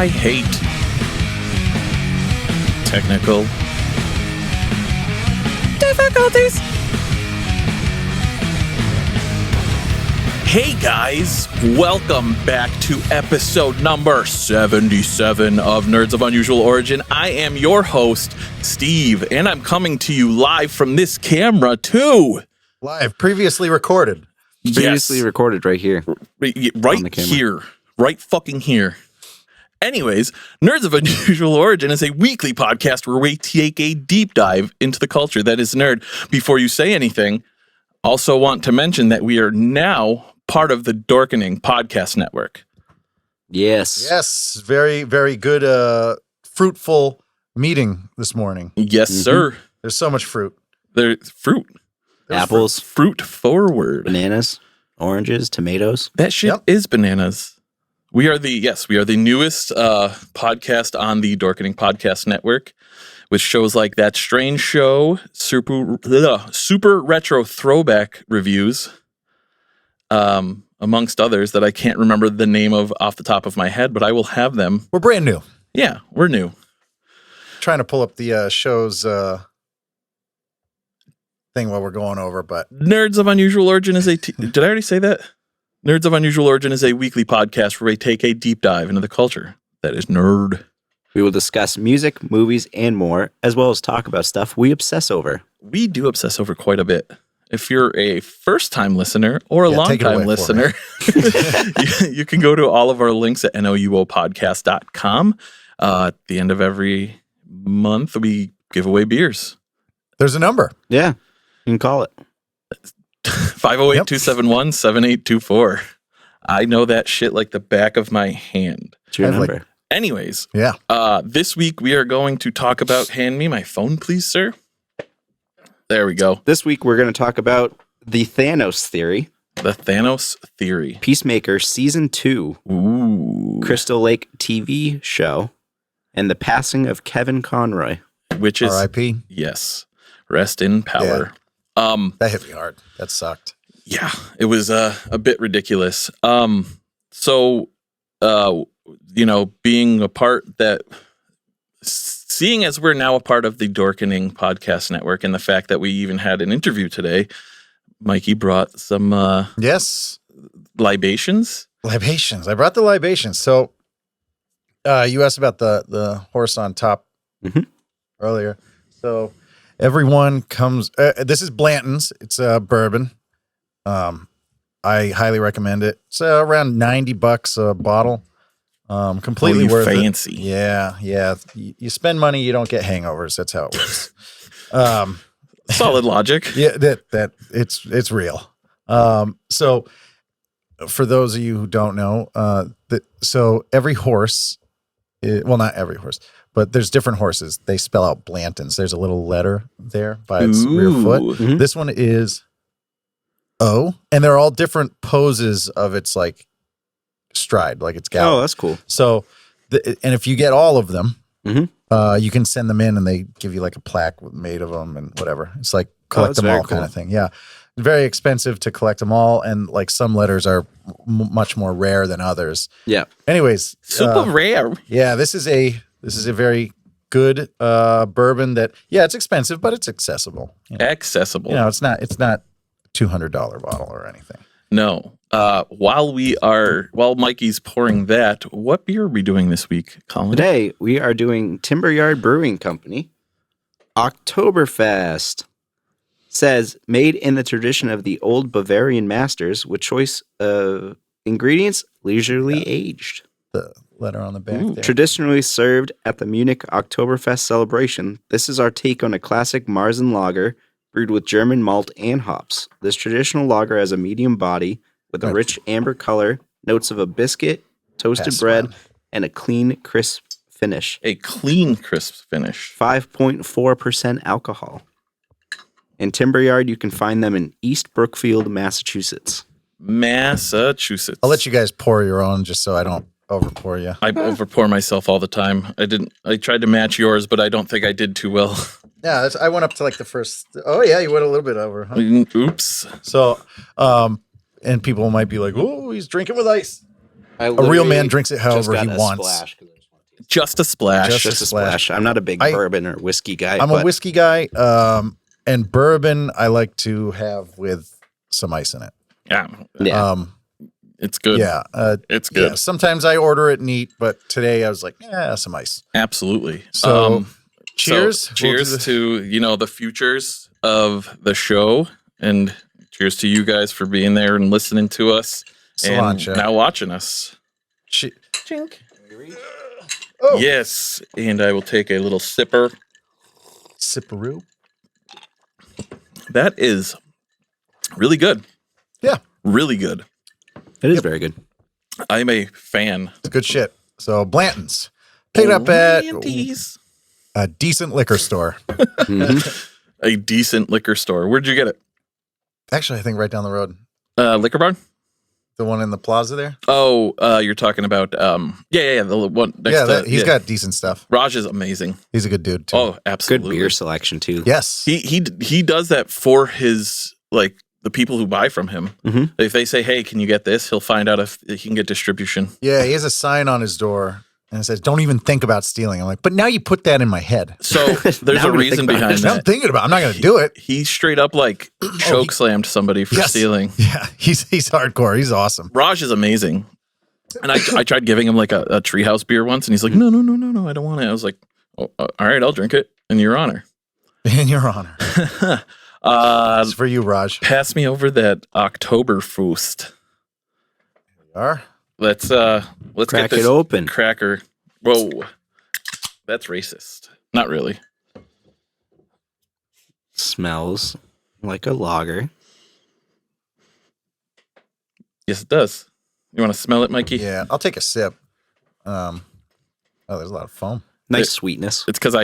I hate technical difficulties. Hey guys, welcome back to episode number 77 of Nerds of Unusual Origin. I am your host, Steve, and I'm coming to you live from this camera too. Live, previously recorded. Previously recorded right here. Right here. Right fucking here. Anyways, Nerds of Unusual Origin is a weekly podcast where we take a deep dive into the culture that is nerd. Before you say anything, also want to mention that we are now part of the Dorkening Podcast Network. Yes. Yes, very, very good, fruitful meeting this morning. Yes, sir. There's so much fruit. There's fruit. Apples, Fruit forward. bananas, oranges, tomatoes. That shit is bananas. We are the newest podcast on the Dorkening Podcast Network, with shows like That Strange Show, super retro throwback reviews, amongst others that I can't remember the name of off the top of my head, but I will have them. We're brand new. Yeah, we're new. Trying to pull up the show's thing while we're going over, but Nerds of Unusual Origin is did I already say that? Nerds of Unusual Origin is a weekly podcast where we take a deep dive into the culture that is nerd. We will discuss music, movies, and more, as well as talk about stuff we obsess over. We do obsess over quite a bit. If you're a first-time listener or a long-time listener, you can go to all of our links at nouopodcast.com. At the end of every month, we give away beers. there's a number. Yeah, you can call it. 508-271-7824. I know that shit like the back of my hand. It's your I have, like- number. Anyways, Yeah. this week we are going to talk about, hand me my phone, please, sir. There we go. This week, we're going to talk about the Thanos theory, The Thanos theory. Peacemaker Season 2, Ooh. Crystal Lake TV show, and the passing of Kevin Conroy. Which is, R.I.P. yes, rest in power. That hit me hard. That sucked. Yeah, it was a bit ridiculous. Being a part that, seeing as we're now a part of the Dorkening Podcast Network, and the fact that we even had an interview today, Mikey brought some Yes. libations. Libations. I brought the libations. So you asked about the horse on top earlier. So everyone comes. This is Blanton's. It's a bourbon. I highly recommend it. It's around $90 a bottle. Completely worth fancy. it. Yeah. You spend money, you don't get hangovers. That's how it works. Solid logic. Yeah, that it's real. So for those of you who don't know, so every horse, not every horse, but there's different horses. They spell out Blanton's. There's a little letter there by its rear foot. Mhm. This one is O, and they're all different poses of its like stride, like its gallop. Oh, that's cool. So, and if you get all of them, Mhm. you can send them in, and they give you like a plaque made of them and whatever. It's like collect that's them very all kind cool. of thing. Yeah, very expensive to collect them all, and like some letters are much more rare than others. Yeah. Anyways, Super rare. yeah, this is a very good bourbon that it's expensive, but it's accessible. Accessible. It's not $200 bottle or anything. No. While Mikey's pouring that, what beer are we doing this week, Colin? Today, we are doing Timberyard Brewing Company Oktoberfest. Says, made in the tradition of the old Bavarian masters with choice of ingredients, leisurely aged. The letter on the back Ooh. there. Traditionally served at the Munich Oktoberfest celebration, this is our take on a classic Marzen lager brewed with German malt and hops. This traditional lager has a medium body with a rich amber color, notes of a biscuit, toasted Pass bread, on. and a clean, crisp finish. A clean, crisp finish. 5.4% alcohol. In Timberyard, you can find them in East Brookfield, Massachusetts. Massachusetts. I'll let you guys pour your own just so I don't overpour you. I overpour myself all the time. I tried to match yours, but I don't think I did too well. Yeah, I went up to like the first. Oh yeah, you went a little bit over. Huh? Oops. So, and people might be like, "Oh, he's drinking with ice." A real man drinks it however he wants. Just a splash. Just a splash. I'm not a big bourbon or whiskey guy. I'm a whiskey guy, and bourbon I like to have with some ice in it. Yeah. It's good. Yeah. It's good. Yeah, sometimes I order it neat, but today I was like, some ice. Absolutely. So cheers. Cheers to, the futures of the show, and cheers to you guys for being there and listening to us and now watching us. Chink. Oh. Yes, and I will take a little sipper. Sipperoo. That is really good. Yeah. Really good. It is very good. I'm a fan. It's good shit. So Blanton's. Pick it up at a decent liquor store. A decent liquor store. Where'd you get it? Actually, I think right down the road. Liquor barn? The one in the plaza there? Oh, you're talking about, the one next to... He's got decent stuff. Raj is amazing. He's a good dude, too. Oh, absolutely. Good beer selection, too. Yes. He does that for his, the people who buy from him. Mm-hmm. If they say, hey, can you get this? He'll find out if he can get distribution. Yeah, he has a sign on his door, and it says, don't even think about stealing. I'm like, but now you put that in my head. So there's a reason behind that. I'm thinking about it. I'm not going to do it. He straight up, choke slammed somebody for stealing. Yeah, he's hardcore. He's awesome. Raj is amazing. And I tried giving him, a treehouse beer once, and he's like, no, I don't want it. I was like, oh, all right, I'll drink it in your honor. In your honor. It's for you, Raj. Pass me over that Oktoberfest. There you are. Let's Crack get this it open. Cracker. Whoa, that's racist. Not really. Smells like a lager. Yes, it does. You want to smell it, Mikey? Yeah, I'll take a sip. There's a lot of foam. Nice sweetness. It's because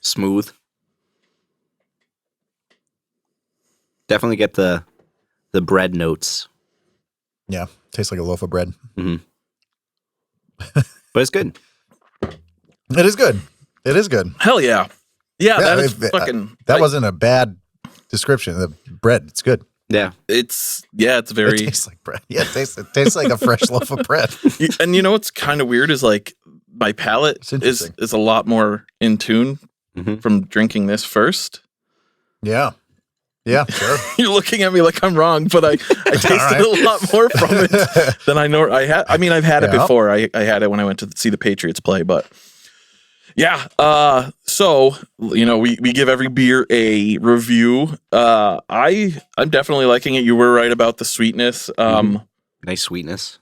Smooth. Definitely get the bread notes. Yeah, tastes like a loaf of bread. Mm-hmm. But it's good. It is good. It is good. Hell yeah. Yeah, that is fucking... That wasn't a bad description. The bread, it's good. Yeah. It's very... It tastes like bread. Yeah, it tastes like a fresh loaf of bread. And what's kind of weird is my palate is a lot more in tune from drinking this first. Yeah. Yeah, sure. You're looking at me like I'm wrong, but I tasted a lot more from it than I know I had. I mean, I've had it before. I had it when I went to see the Patriots play, but yeah. So we give every beer a review. I'm definitely liking it. You were right about the sweetness. Nice sweetness.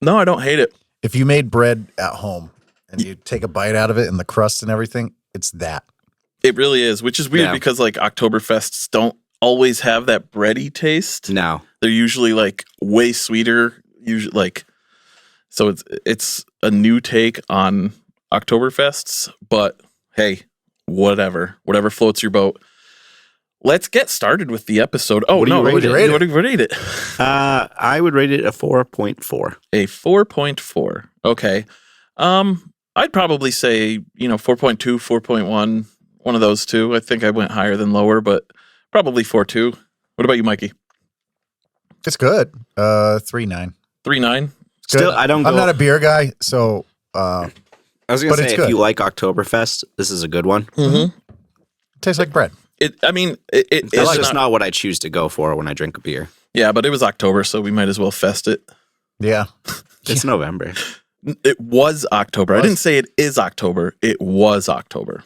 No, I don't hate it. If you made bread at home and you take a bite out of it and the crust and everything, it's that. It really is, which is weird because Oktoberfests don't always have that bready taste. No, they're usually way sweeter. Usually so it's a new take on Oktoberfests. But hey, whatever floats your boat. Let's get started with the episode. Oh, no, what do you rate it? I would rate it a 4.4. A 4.4. Okay. I'd probably say 4.2, 4.1. One of those two. I think I went higher than lower, but probably 4.2. What about you, Mikey? It's good. 3.9. 3.9. Still, I'm not a beer guy, so. I was gonna say, if you like Oktoberfest, this is a good one. Mm-hmm. It tastes like bread. It's just not what I choose to go for when I drink a beer. Yeah, but it was October, so we might as well fest it. Yeah, it's November. It was October. I didn't say it is October. It was October.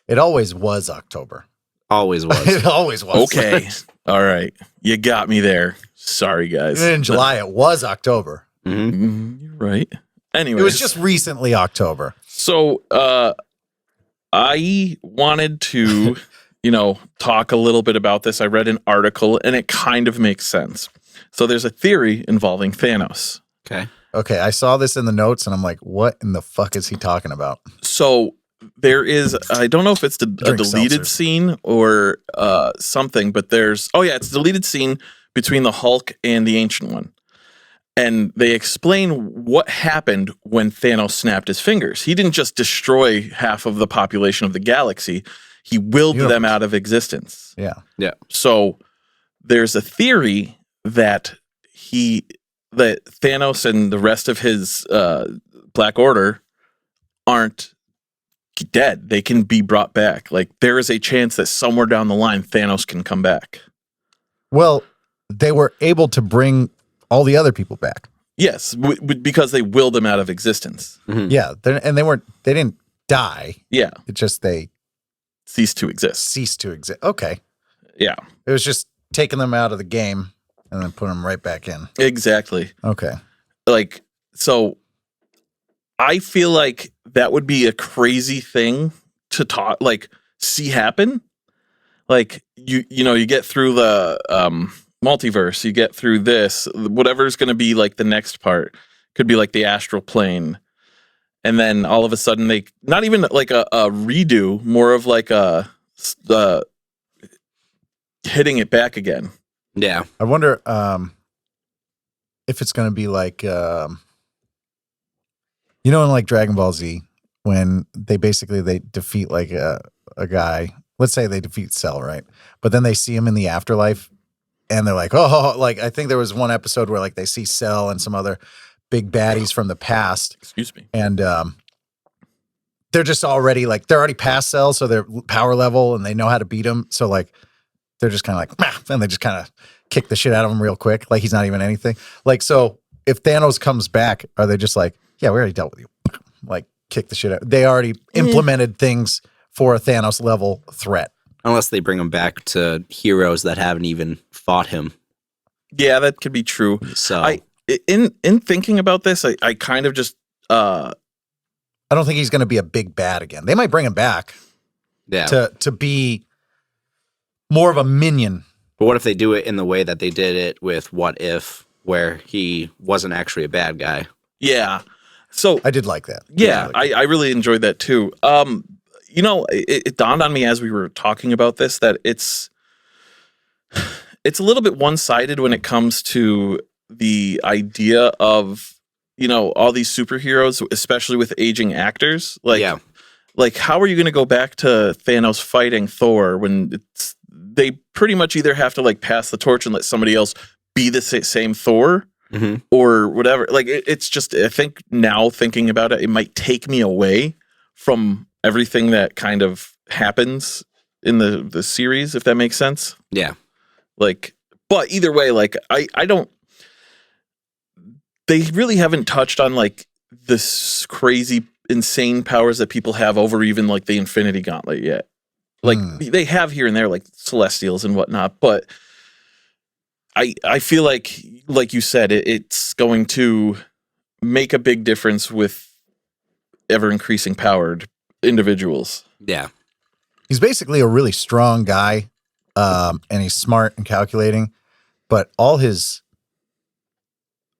It always was October. Always was. It always was. Okay. All right. You got me there. Sorry, guys. In July, it was October. Mm-hmm. You're right. Anyway. It was just recently October. So I wanted to, talk a little bit about this. I read an article, and it kind of makes sense. So there's a theory involving Thanos. Okay. I saw this in the notes, and I'm like, what in the fuck is he talking about? So there is, I don't know if it's a deleted scene or something, but it's a deleted scene between the Hulk and the Ancient One. And they explain what happened when Thanos snapped his fingers. He didn't just destroy half of the population of the galaxy. He willed them out of existence. Yeah. Yeah. So there's a theory that that Thanos and the rest of his Black Order aren't dead. They can be brought back. Like, there is a chance that somewhere down the line, Thanos can come back. Well, they were able to bring all the other people back. Yes, because they willed them out of existence. Mm-hmm. Yeah, and they didn't die. Yeah. It just they ceased to exist. Okay. Yeah. It was just taking them out of the game and then putting them right back in. Exactly. Okay. Like, so I feel like that would be a crazy thing to see happen. Like, you get through the multiverse, you get through this, whatever's going to be like the next part could be like the astral plane. And then all of a sudden they, not even like a redo, more of like a hitting it back again. Yeah. I wonder if it's going to be like, in like Dragon Ball Z, when they defeat like a guy, let's say they defeat Cell, right? But then they see him in the afterlife and they're like, oh, like I think there was one episode where like they see Cell and some other big baddies from the past. Excuse me. And they're just already like, they're already past Cell, so they're power level and they know how to beat him. So like, they're just kind of like, meh, and they just kind of kick the shit out of him real quick. Like he's not even anything. Like, so if Thanos comes back, are they just like, yeah, we already dealt with you. Like kick the shit out. They already implemented things for a Thanos level threat. Unless they bring him back to heroes that haven't even fought him. Yeah, that could be true. So in thinking about this, I kind of just I don't think he's going to be a big bad again. They might bring him back, to be more of a minion. But what if they do it in the way that they did it with What If, where he wasn't actually a bad guy? Yeah. So I did like that. Yeah, I really enjoyed that too. It dawned on me as we were talking about this that it's a little bit one-sided when it comes to the idea of, all these superheroes, especially with aging actors. Like, how are you going to go back to Thanos fighting Thor when they pretty much either have to like pass the torch and let somebody else be the same Thor, or whatever. Like, it's just, I think now thinking about it, it might take me away from everything that kind of happens in the series, if that makes sense. Yeah. Like, but either way, like, I don't, they really haven't touched on like this crazy, insane powers that people have over even like the Infinity Gauntlet yet. Like they have here and there, like Celestials and whatnot, but I feel like you said, it's going to make a big difference with ever increasing powered individuals. Yeah. He's basically a really strong guy, and he's smart and calculating, but all his,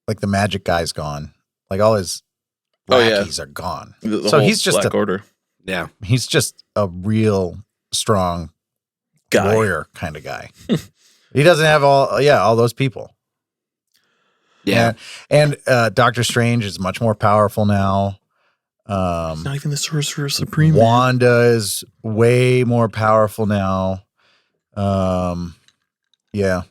like the magic guy's gone. Like all his lackeys are gone. So he's just Black Order. Yeah. He's just a real strong warrior kind of guy. He doesn't have all those people. Yeah. And Doctor Strange is much more powerful now. He's not even the Sorcerer Supreme. Wanda is way more powerful now. Yeah.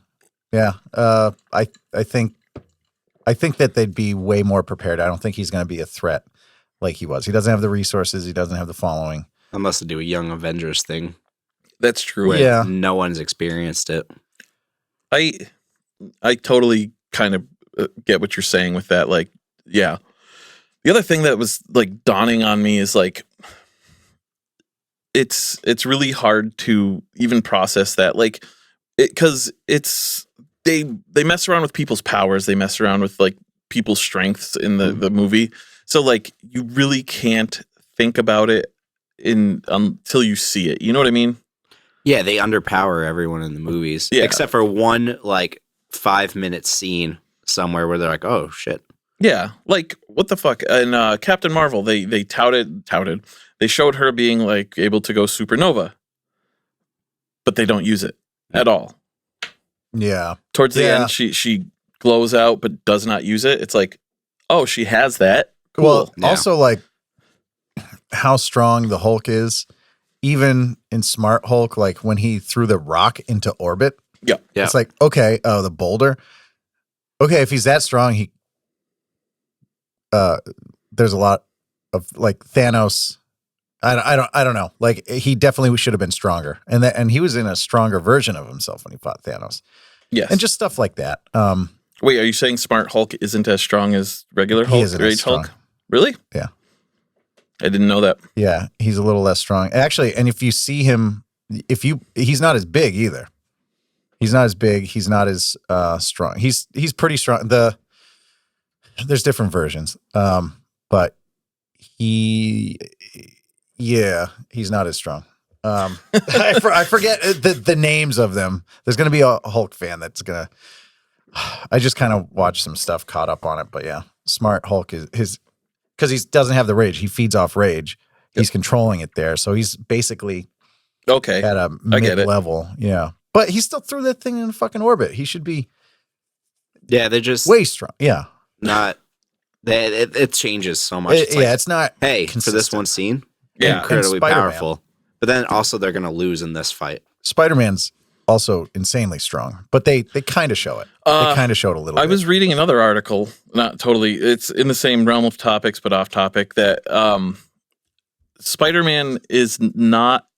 I think that they'd be way more prepared. I don't think he's going to be a threat like he was. He doesn't have the resources. He doesn't have the following. Unless they do a Young Avengers thing. That's true. Where no one's experienced it. I totally kind of get what you're saying with that. Like, yeah. The other thing that was like dawning on me is like, it's really hard to even process that. Like, because they mess around with people's powers. They mess around with like people's strengths in the movie. So like, you really can't think about it until you see it. You know what I mean? Yeah, they underpower everyone in the movies. Yeah. Except for one like 5-minute scene somewhere where they're like, oh shit. Yeah, like what the fuck? And Captain Marvel, they touted. They showed her being like able to go supernova, but they don't use it at all. Yeah. Towards the end, she glows out, but does not use it. It's like, oh, she has that. Cool. Well, also like how strong the Hulk is, even in Smart Hulk, like when he threw the rock into orbit. Yeah. It's like, okay, the boulder. Okay, if he's that strong, there's a lot of like Thanos. I don't know. Like he definitely should have been stronger, and he was in a stronger version of himself when he fought Thanos. Yes, and just stuff like that. Wait, are you saying Smart Hulk isn't as strong as regular Hulk, Rage Hulk? Really? Yeah, I didn't know that. Yeah, he's a little less strong actually. And if you see him, he's not as big either. He's not as big. He's not as strong. He's pretty strong. There's different versions, but he's not as strong. I forget the names of them. There's going to be a Hulk fan that's going to. I just kind of watched some stuff, caught up on it, but yeah, Smart Hulk is because he doesn't have the rage. He feeds off rage. He's controlling it there, so he's basically at a mid level. Yeah. But he still threw that thing in fucking orbit. He should be. Yeah, they're just way strong. Yeah, not. It changes so much. It's not. Hey, consistent. for this one scene, yeah, incredibly powerful. But then also they're going to lose in this fight. Spider-Man's also insanely strong, but they kind of show it. They kind of showed a little. I was reading another article, not totally. It's in the same realm of topics, but off topic. That Spider-Man is not.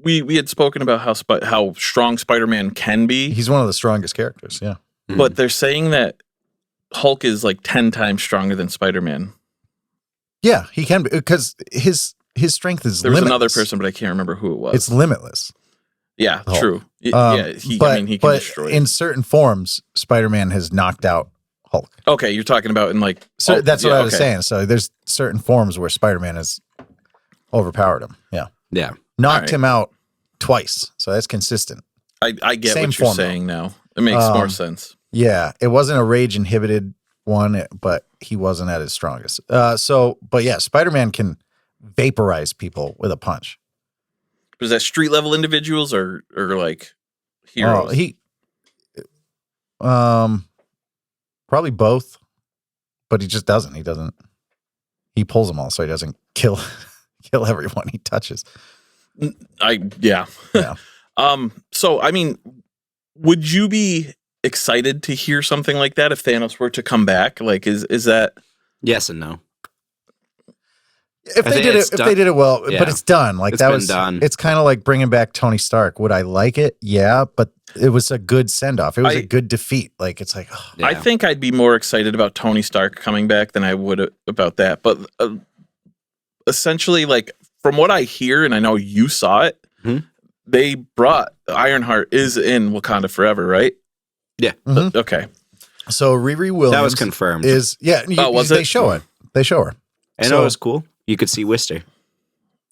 We had spoken about how strong Spider-Man can be. He's one of the strongest characters, yeah. But they're saying that Hulk is like 10 times stronger than Spider-Man. Yeah, he can be because his strength is. There was limitless. another person, but I can't remember who it was. It's limitless. Yeah, Hulk. True. He can destroy it. In certain forms, Spider-Man has knocked out Hulk. Okay, you're talking about in like. So that's what I was saying. So there's certain forms where Spider-Man has overpowered him. Yeah. Yeah. Knocked him out twice. So that's consistent. I get what you're saying now. It makes more sense. Yeah. It wasn't a rage inhibited one, but he wasn't at his strongest. But yeah, Spider-Man can vaporize people with a punch. Was that street level individuals or like heroes? Probably both, but he just doesn't. He pulls them all, so he doesn't kill everyone he touches. Yeah. So I mean, would you be excited to hear something like that if Thanos were to come back? Like, is that yes and no? If they did it well, but it's done. Like done. It's kind of like bringing back Tony Stark. Would I like it? Yeah, but it was a good send off. It was a good defeat. Like it's like I think I'd be more excited about Tony Stark coming back than I would about that. But essentially, like from what I hear, and I know you saw it, they brought Ironheart is in Wakanda Forever, right? Yeah. Okay. So Riri Williams that was confirmed. They show it. They show her. I know it was cool. You could see Worcester.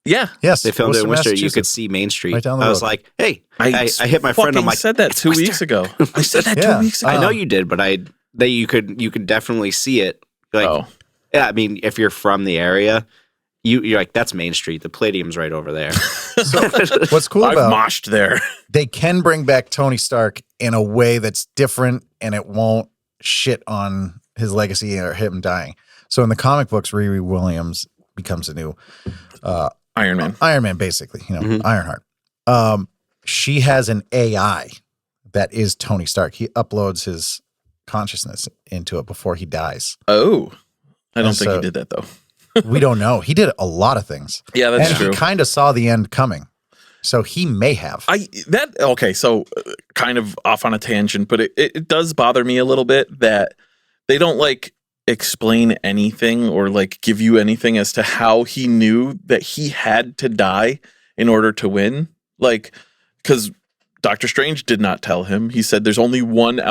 Yeah. Yes. They filmed it in Worcester. You could see Main Street. Right down the road. I was like, hey, I hit my friend. I'm like, said that 2 weeks ago. I said that 2 weeks ago. I know you did, but you could definitely see it. Like, yeah, I mean, if you're from the area, you're like, that's Main Street. The Palladium's right over there. So what's cool I've about moshed there. They can bring back Tony Stark in a way that's different, and it won't shit on his legacy or him dying. So in the comic books, Riri Williams becomes a new Iron Man. Iron Man, basically, Ironheart. She has an AI that is Tony Stark. He uploads his consciousness into it before he dies. Oh, I don't think he did that though. We don't know. He did a lot of things. Yeah, that's true. He kind of saw the end coming, so he may have. So kind of off on a tangent, but it does bother me a little bit that they don't like explain anything or like give you anything as to how he knew that he had to die in order to win. Like, because Doctor Strange did not tell him. He said there's only one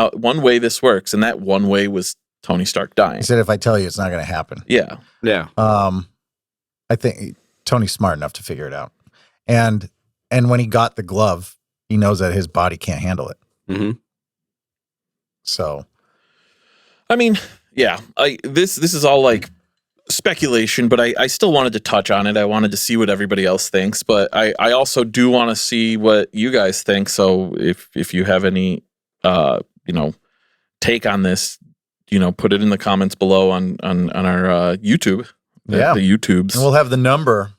way this works, and that one way was Tony Stark dying. He said, if I tell you, it's not going to happen. Yeah. Yeah. I think Tony's smart enough to figure it out. And when he got the glove, he knows that his body can't handle it. Mm-hmm. So, I mean, yeah, this is all like speculation, but I still wanted to touch on it. I wanted to see what everybody else thinks, but I also do want to see what you guys think. So if you have any, take on this, put it in the comments below on our YouTube. The YouTubes. And we'll have the number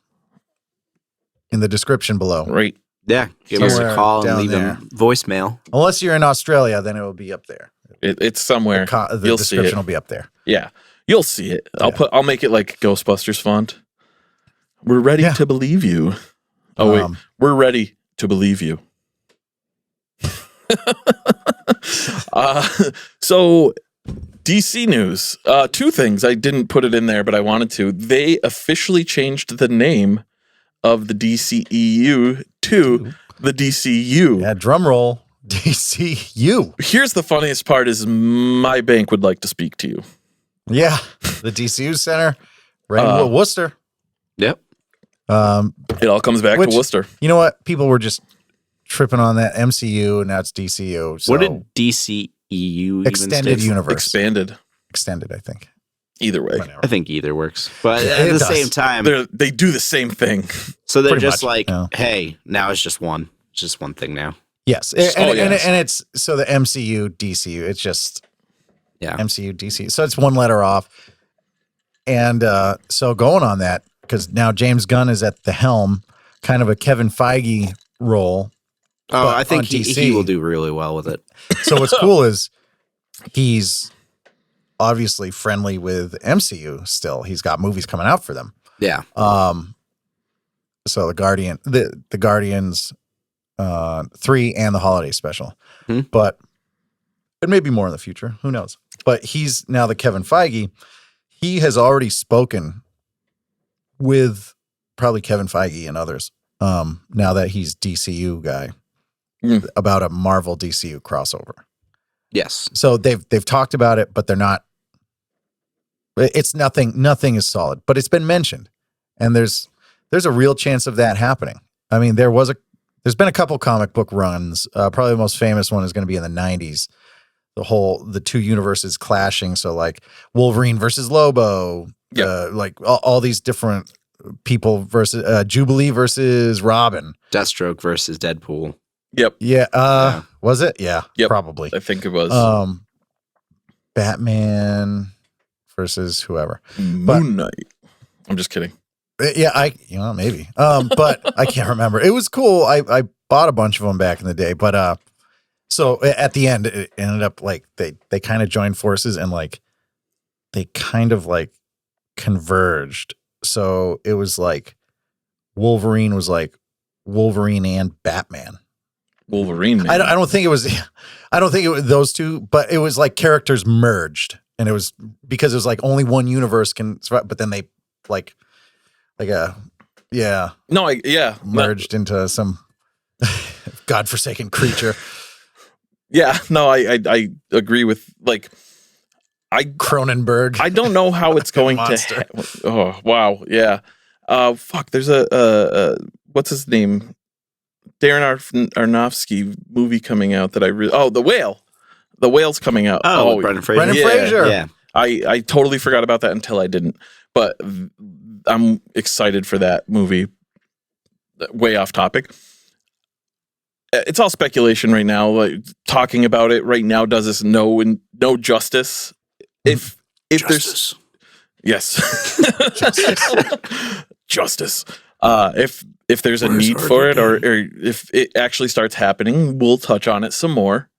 in the description below. Right. Yeah. Give us a call and leave a voicemail. Unless you're in Australia, then it will be up there. It's somewhere. The You'll see description it. will be up there. Yeah, you'll see it. I'll make it like Ghostbusters font. We're ready to believe you. Oh wait, we're ready to believe you. So DC news. Two things. I didn't put it in there, but I wanted to. They officially changed the name of the DCEU to the DCU. Yeah, drum roll. DCU. Here's the funniest part is my bank would like to speak to you. Yeah, the DCU Center, right in Worcester. Yep. It all comes back to Worcester. You know what? People were just tripping on that MCU, and now it's DCU. So what did DCEU extended universe? Extended, I think. Either way. I think either works. But at the same time, they do the same thing. So they're just hey, now it's just one. It's just one thing now. Yes. And it's so the MCU, DCU, it's just MCU, DCU. So it's one letter off. And so going on that, because now James Gunn is at the helm, kind of a Kevin Feige role. Oh, I think he will do really well with it. So what's cool is he's obviously friendly with MCU still. He's got movies coming out for them. Yeah. So the Guardians 3 and the holiday special. But it may be more in the future. Who knows? But he's now the Kevin Feige. He has already spoken with probably Kevin Feige and others now that he's DCU guy about a Marvel DCU crossover. Yes. So they've talked about it, but they're not. It's nothing is solid, but it's been mentioned, and there's a real chance of that happening. I mean, there's been a couple comic book runs. Probably the most famous one is going to be in the 90s. The two universes clashing. So like Wolverine versus Lobo, like all these different people versus Jubilee versus Robin, Deathstroke versus Deadpool. Yep. Yeah. Was it? Yeah. Yep. Probably. I think it was. Batman versus whoever. Moon Knight. I'm just kidding. Yeah, maybe. But I can't remember. It was cool. I bought a bunch of them back in the day, but so at the end it ended up like they kind of joined forces and like they kind of like converged. So it was like Wolverine was like Wolverine and Batman. Wolverine. Man. I don't think it was those two, but it was like characters merged, and it was because it was like only one universe can survive, but then they merged into some godforsaken creature. Yeah, no, I agree with Cronenberg. I don't know how it's going to. Oh wow, yeah. Fuck. There's a what's his name? Darren Aronofsky movie coming out that The Whale. The Whale's coming out. Oh, Brendan Fraser. Brendan Fraser. Yeah. I totally forgot about that until I didn't. But I'm excited for that movie. Way off topic. It's all speculation right now. Like talking about it right now does us no justice. If justice. Justice. If there's a need for it, or if it actually starts happening, we'll touch on it some more.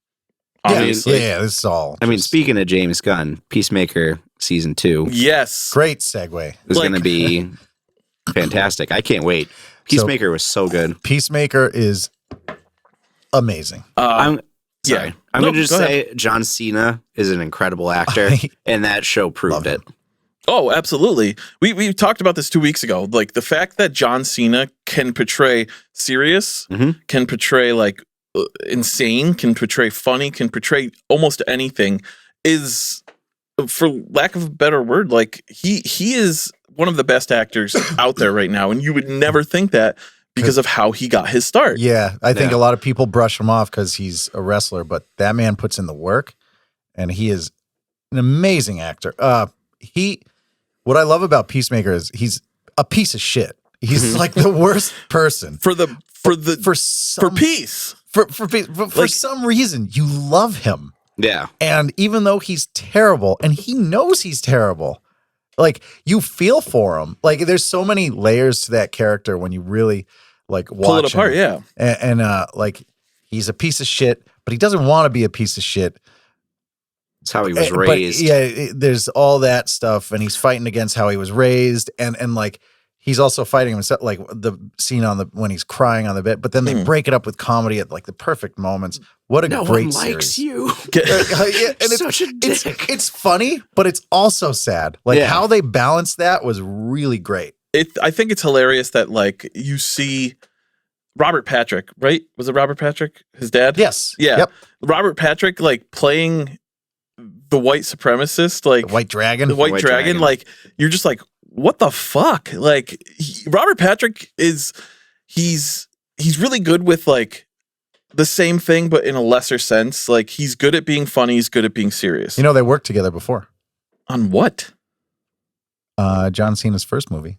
Obviously, yeah. This is all. I mean, speaking of James Gunn, Peacemaker season 2. Yes, great segue. It's going to be fantastic. I can't wait. Peacemaker was so good. Peacemaker is amazing. I'm going to just say John Cena is an incredible actor, and that show proved it. Oh, absolutely. We talked about this 2 weeks ago. Like the fact that John Cena can portray serious, can portray like insane, can portray funny, can portray almost anything is, for lack of a better word, like he is one of the best actors out there right now. And you would never think that because of how he got his start. Yeah. I think a lot of people brush him off because he's a wrestler, but that man puts in the work and he is an amazing actor. What I love about Peacemaker is he's a piece of shit. He's like the worst person for peace. For some reason, you love him. Yeah. And even though he's terrible, and he knows he's terrible, like you feel for him. Like there's so many layers to that character when you really like watch pull it apart. Him. Yeah. And like he's a piece of shit, but he doesn't want to be a piece of shit. It's how he was raised. But there's all that stuff, and he's fighting against how he was raised, and like he's also fighting himself, like the scene when he's crying on the bed. But then they break it up with comedy at like the perfect moments. What a great one series! Likes you. And it's such a dick. It's funny, but it's also sad. Like how they balanced that was really great. I think it's hilarious that like you see Robert Patrick, right? Was it Robert Patrick, his dad? Yes. Yeah. Yep. Robert Patrick, like playing the white supremacist, like the White Dragon. The White Dragon, like you're just like, what the fuck? Like Robert Patrick he's really good with like the same thing, but in a lesser sense. Like he's good at being funny. He's good at being serious. You know, they worked together before. On what? John Cena's first movie,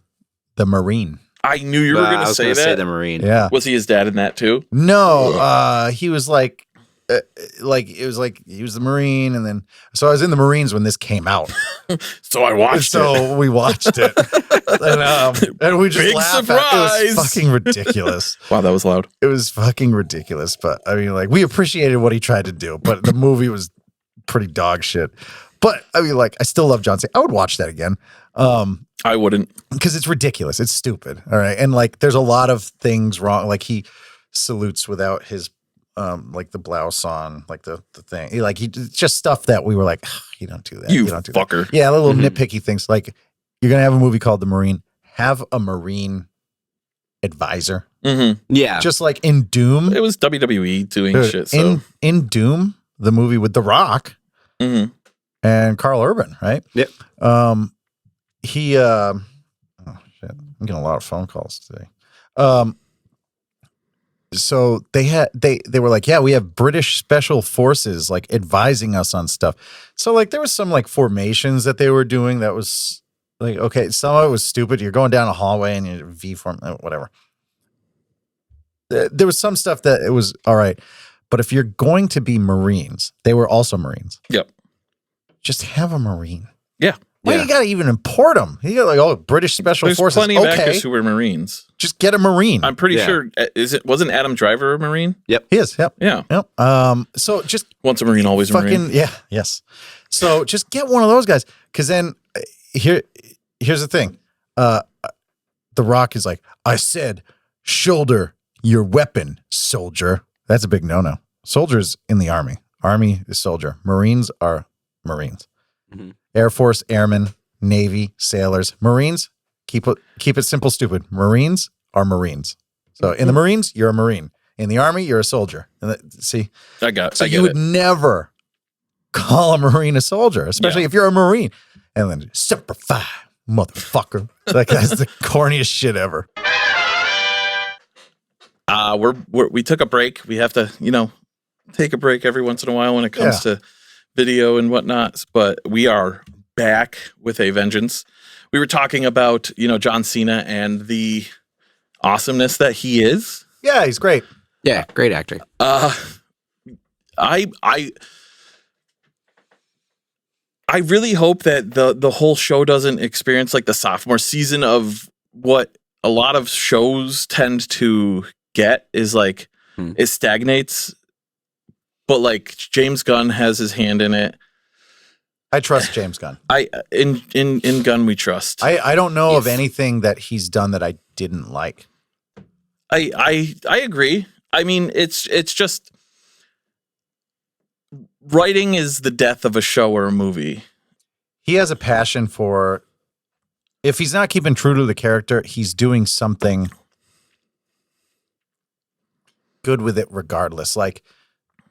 The Marine. I knew you were going to say that. Say The Marine. Yeah. Was he his dad in that too? No, he was like it was like he was the Marine, and then so I was in the Marines when this came out. So I watched it. So we watched it, and we just Big laughed. surprise! It was fucking ridiculous. Wow, that was loud. It was fucking ridiculous. But I mean, like we appreciated what he tried to do, but the movie was pretty dog shit. But I mean, like I still love John Cena. I would watch that again. I wouldn't, because it's ridiculous. It's stupid. All right, and like there's a lot of things wrong. Like he salutes without his like the blouse on, like the thing. He just stuff that we were like, you don't do that. You don't do fucker. That. Yeah, little nitpicky things. Like you're gonna have a movie called The Marine. Have a Marine advisor. Mm-hmm. Yeah, just like in Doom. It was WWE doing shit. So in Doom, the movie with The Rock and Carl Urban, right? Yep. He oh shit, I'm getting a lot of phone calls today. So they were like, yeah, we have British Special Forces like advising us on stuff. So like there was some like formations that they were doing that was like, okay, some of it was stupid. You're going down a hallway and you V form, whatever. There was some stuff that it was all right. But if you're going to be Marines, they were also Marines. Yep. Just have a Marine. Yeah. Why you gotta even import them? You got like, British Special There's Forces. plenty of actors who were Marines. Just get a Marine. I'm pretty sure. Wasn't Adam Driver a Marine? Yep. He is. Yep. Yeah. Yep. So just once a Marine, always a Marine. Yeah. Yes. So just get one of those guys, because then here's the thing. The Rock is like, I said, shoulder your weapon, soldier. That's a big no-no. Soldiers in the Army. Army is soldier. Marines are Marines. Mm-hmm. Air Force, Airmen, Navy, sailors, Marines. Keep it simple, stupid. Marines are Marines. So in the Marines, you're a Marine. In the Army, you're a soldier. And see, you would never call a Marine a soldier, especially if you're a Marine. And then Semper Fi, motherfucker. Like that's the corniest shit ever. We took a break. We have to, take a break every once in a while when it comes to video and whatnot, but we are back with a vengeance. We were talking about, John Cena and the awesomeness that he is. Yeah, he's great. Yeah, great actor. I really hope that the whole show doesn't experience like the sophomore season of what a lot of shows tend to get is like it stagnates. But like James Gunn has his hand in it. I trust James Gunn. In Gunn we trust. I don't know of anything that he's done that I didn't like. I agree. I mean, it's just writing is the death of a show or a movie. He has a passion for, if he's not keeping true to the character, he's doing something good with it regardless. Like,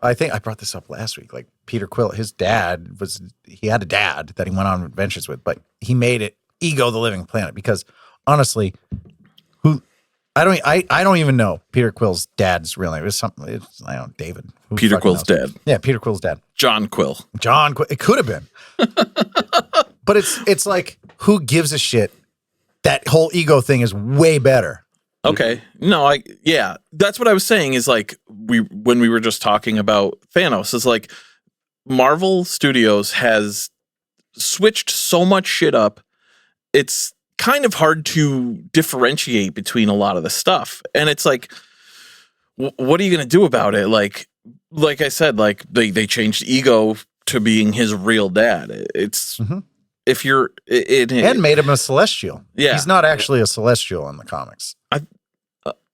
I think I brought this up last week. Like Peter Quill, his dad he had a dad that he went on adventures with, but he made it Ego the Living Planet because honestly, I don't even know Peter Quill's dad's real name. It was something. I don't know, David. Peter Quill's dad. Yeah, Peter Quill's dad. John Quill. It could have been, but it's like, who gives a shit? That whole ego thing is way better. Okay. No, that's what I was saying is like when we were just talking about Thanos is like Marvel Studios has switched so much shit up. It's kind of hard to differentiate between a lot of the stuff. And it's like, what are you going to do about it? Like I said, like they changed Ego to being his real dad. It's if you're and made him a celestial. Yeah, he's not actually a celestial in the comics.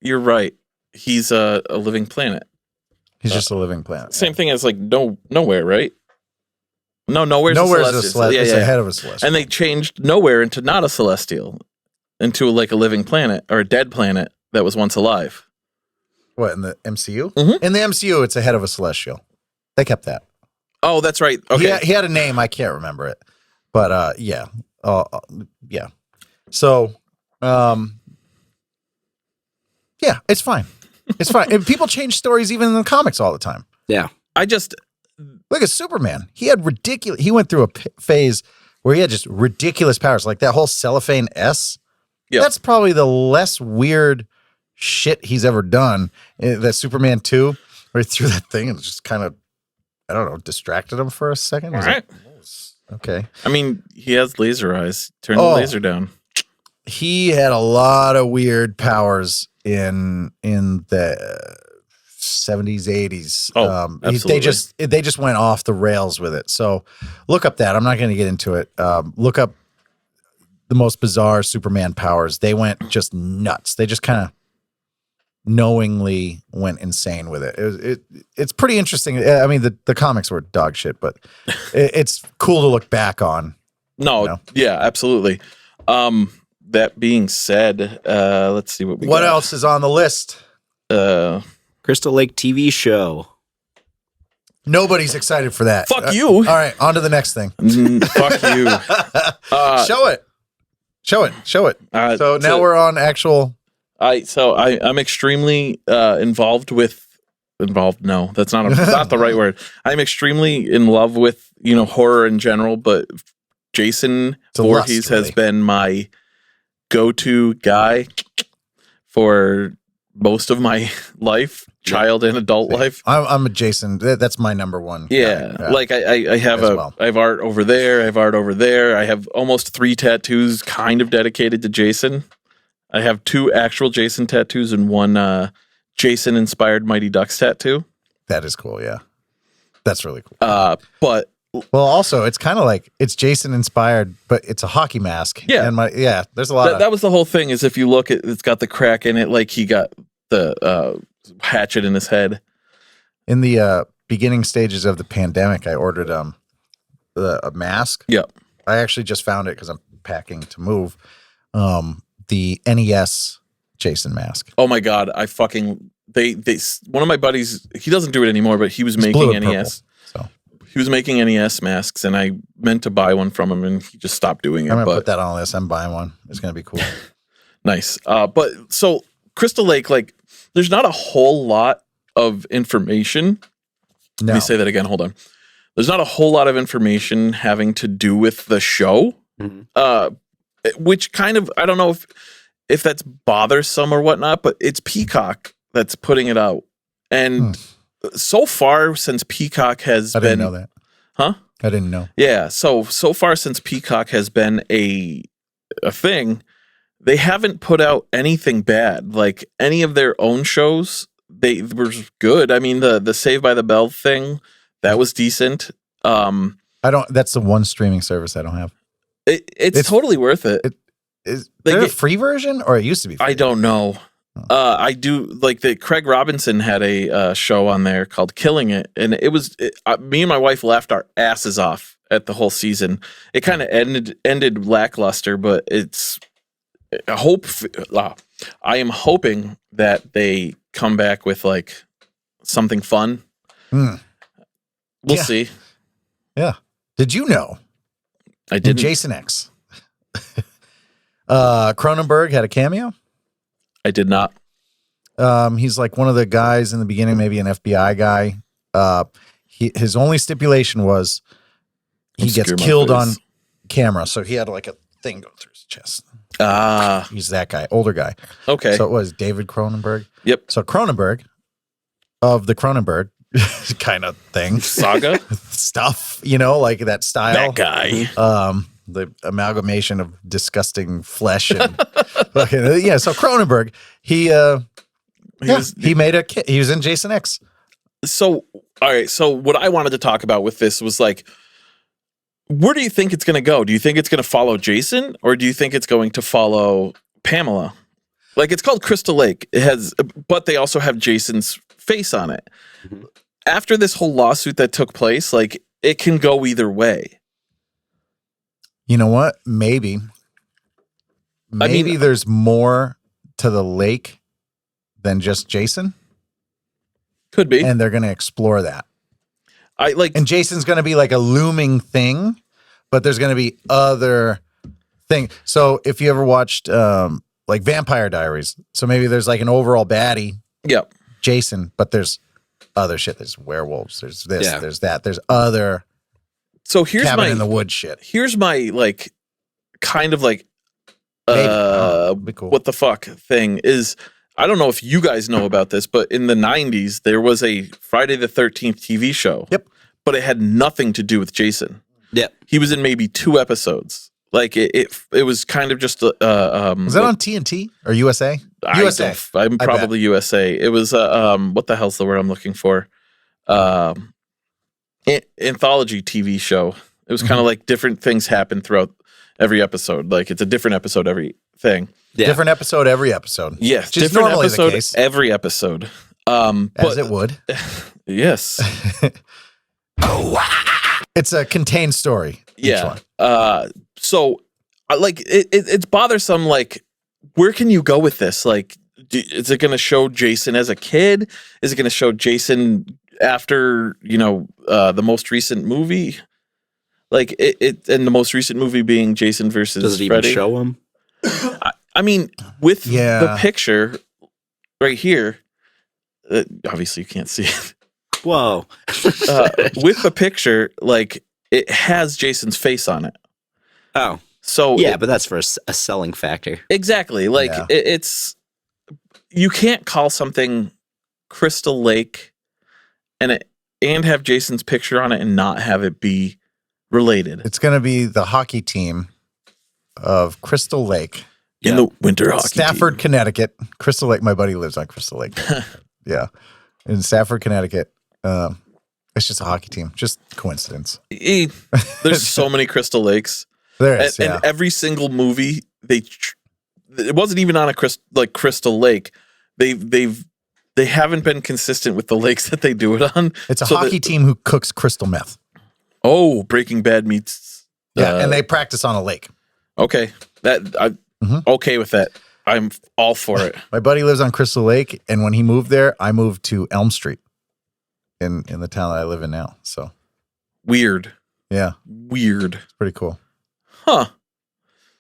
You're right. He's a living planet. He's just a living planet. Same thing as like nowhere, right? No, nowhere's a celestial. It's ahead of a celestial. And they changed nowhere into not a celestial, into like a living planet or a dead planet that was once alive. What, in the MCU? Mm-hmm. In the MCU, it's ahead of a celestial. They kept that. Oh, that's right. Okay. He had a name. I can't remember it. But yeah. Yeah. So, yeah, it's fine. It's fine. And people change stories even in the comics all the time. Yeah. Look at Superman. He went through a phase where he had just ridiculous powers, like that whole cellophane S. Yep. That's probably the less weird shit he's ever done. That Superman 2, where he threw that thing and just kind of, I don't know, distracted him for a second. All right. Okay. I mean, he has laser eyes. Turn the laser down. He had a lot of weird powers in the 70s, 80s. Oh, absolutely. They just went off the rails with it. So look up that. I'm not going to get into it. Look up the most bizarre Superman powers. They went just nuts. They just kind of knowingly went insane with it. It's pretty interesting. I mean, the comics were dog shit, but it's cool to look back on. No, you know? Yeah, absolutely. That being said, let's see what What else is on the list? Crystal Lake TV show. Nobody's excited for that. Fuck you. All right, on to the next thing. Fuck you. Show it. So now we're on actual. I'm extremely involved. No, that's not the right word. I'm extremely in love with horror in general, but Jason Voorhees has been my go-to guy for most of my life, child and adult life. I'm a Jason. That's my number one. Yeah. Like I have I have art over there. I have art over there. I have almost 3 tattoos kind of dedicated to Jason. I have 2 actual Jason tattoos and 1 Jason inspired Mighty Ducks tattoo. That is cool. Yeah. That's really cool. But well, also it's kind of like it's Jason inspired, but it's a hockey mask. Yeah. And there's a lot that was the whole thing is if you look at it's got the crack in it, like he got the hatchet in his head. In the beginning stages of the pandemic, I ordered a mask. Yeah. I actually just found it because I'm packing to move. The NES Jason mask. Oh my God. I fucking they one of my buddies, he doesn't do it anymore, but he was making NES. Purple, so he was making NES masks and I meant to buy one from him and he just stopped doing it. I'm gonna put that on this. I'm buying one. It's gonna be cool. Nice. But so Crystal Lake, like there's not a whole lot of information. No. Let me say that again. Hold on. There's not a whole lot of information having to do with the show. Mm-hmm. Which kind of, I don't know if that's bothersome or whatnot, but it's Peacock that's putting it out. And so far since Peacock has been... I didn't know that. Huh? I didn't know. Yeah. So far since Peacock has been a thing, they haven't put out anything bad. Like any of their own shows, they were good. I mean, the Saved by the Bell thing, that was decent. That's the one streaming service I don't have. It's totally worth it. Is there a free version or it used to be free? I don't know. I do like Craig Robinson had a show on there called Killing It. And it was me and my wife laughed our asses off at the whole season. It kind of ended lackluster, but I am hoping that they come back with like something fun. We'll see. Yeah. Did you know? I didn't. Jason X. Cronenberg had a cameo. I did not. He's like one of the guys in the beginning, maybe an FBI guy. His only stipulation was he gets killed on camera. So he had like a thing go through his chest. He's that guy, older guy. Okay. So it was David Cronenberg. Yep. So Cronenberg of the Cronenberg kind of thing. Saga? Stuff, like that style. That guy. The amalgamation of disgusting flesh and so Cronenberg, he was in Jason X. So, all right. So what I wanted to talk about with this was like, where do you think it's going to go? Do you think it's going to follow Jason, or do you think it's going to follow Pamela? Like, it's called Crystal Lake. It has, but they also have Jason's face on it. Mm-hmm. After this whole lawsuit that took place, like, it can go either way. You know what? Maybe there's more to the lake than just Jason. Could be. And they're going to explore that. And Jason's going to be like a looming thing, but there's going to be other things. So if you ever watched like Vampire Diaries, so maybe there's like an overall baddie. Yep. Jason, but there's other shit. There's werewolves. There's this. Yeah. There's that. There's other. So here's cabin in the woods shit. Here's my like, kind of like, cool. What the fuck thing is. I don't know if you guys know about this, but in the 90s, there was a Friday the 13th TV show. Yep. But it had nothing to do with Jason. Yep. He was in maybe 2 episodes. Like, it was kind of just... was that on TNT or USA? USA. I'm probably USA. It was, what the hell's the word I'm looking for? Anthology TV show. It was kind of like different things happen throughout every episode. Like, it's a different episode every thing. Yeah. Different episode every episode. Yes, just different normally episode the case. Every episode. As it would. Yes. It's a contained story. Yeah. So, like, it's bothersome. Like, where can you go with this? Like, is it going to show Jason as a kid? Is it going to show Jason after, the most recent movie? Like, and the most recent movie being Jason versus Does it Freddy. Even show him? I mean, with the picture right here, obviously you can't see it. Whoa. With the picture, like, it has Jason's face on it. Oh. So yeah, but that's for a selling factor. Exactly. Like, it's, you can't call something Crystal Lake and have Jason's picture on it and not have it be related. It's going to be the hockey team of Crystal Lake. In the winter hockey Stafford, team. Connecticut. Crystal Lake. My buddy lives on Crystal Lake. Yeah. In Stafford, Connecticut. It's just a hockey team. Just coincidence. There's so many Crystal Lakes. There is, and every single movie, it wasn't even on a Crystal Lake. They haven't been consistent with the lakes that they do it on. It's a hockey team who cooks crystal meth. Oh, Breaking Bad meets. And they practice on a lake. Okay, okay with that. I'm all for it. My buddy lives on Crystal Lake, and when he moved there, I moved to Elm Street in the town that I live in now. So weird. Yeah, weird. It's pretty cool. Huh.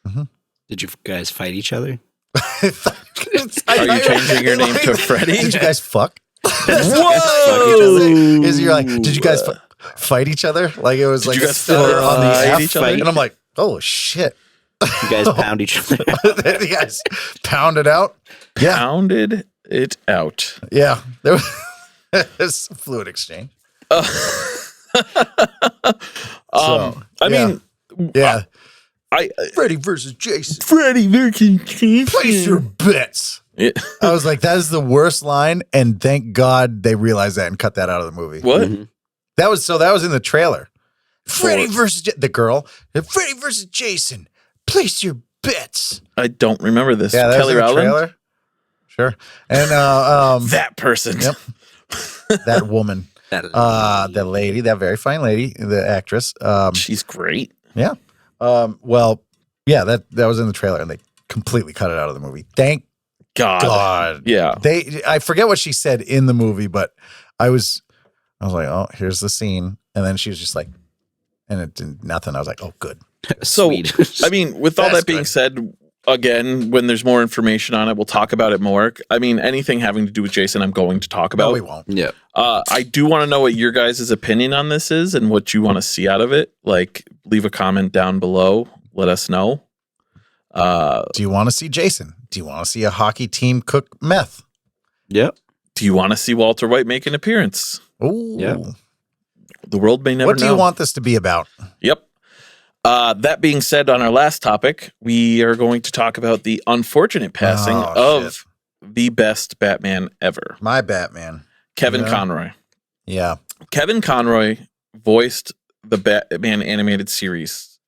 Mm-hmm. Did you guys fight each other? Are you changing your name to Freddy? Did you guys fuck? Whoa! Is you're like, did you guys fight each other? Like, it was did like you guys on the each other? And I'm like, oh shit. You guys pound each other out. You guys pounded out? Yeah. Pounded it out. Yeah. There was fluid exchange. I mean, yeah. I Freddy versus Jason. Freddy versus Jason. Place your bets. Yeah. I was like, that is the worst line, and thank God they realized that and cut that out of the movie. What? Mm-hmm. That was in the trailer. Freddy versus the girl. Freddy versus Jason. Place your bets. I don't remember this. Yeah, that Kelly was in the Rowland? trailer. Sure. And that person. Yep. That woman. That lady, that very fine lady, the actress. She's great. Yeah. Well, yeah, that was in the trailer, and they completely cut it out of the movie. Thank God. Yeah. I forget what she said in the movie, but I was like, oh, here's the scene. And then she was just like, and it did nothing. I was like, oh, good. So, I mean, with all that being said, again, when there's more information on it, we'll talk about it more. I mean, anything having to do with Jason, I'm going to talk about. No, we won't. Yeah. I do want to know what your guys' opinion on this is and what you want to see out of it. Like, leave a comment down below. Let us know. Do you want to see Jason? Do you want to see a hockey team cook meth? Yep. Do you want to see Walter White make an appearance? Oh, yeah. The world may never know. What do you want this to be about? Yep. That being said, on our last topic, we are going to talk about the unfortunate passing of the best Batman ever. My Batman. Kevin Conroy. Yeah. Kevin Conroy voiced the Batman animated series,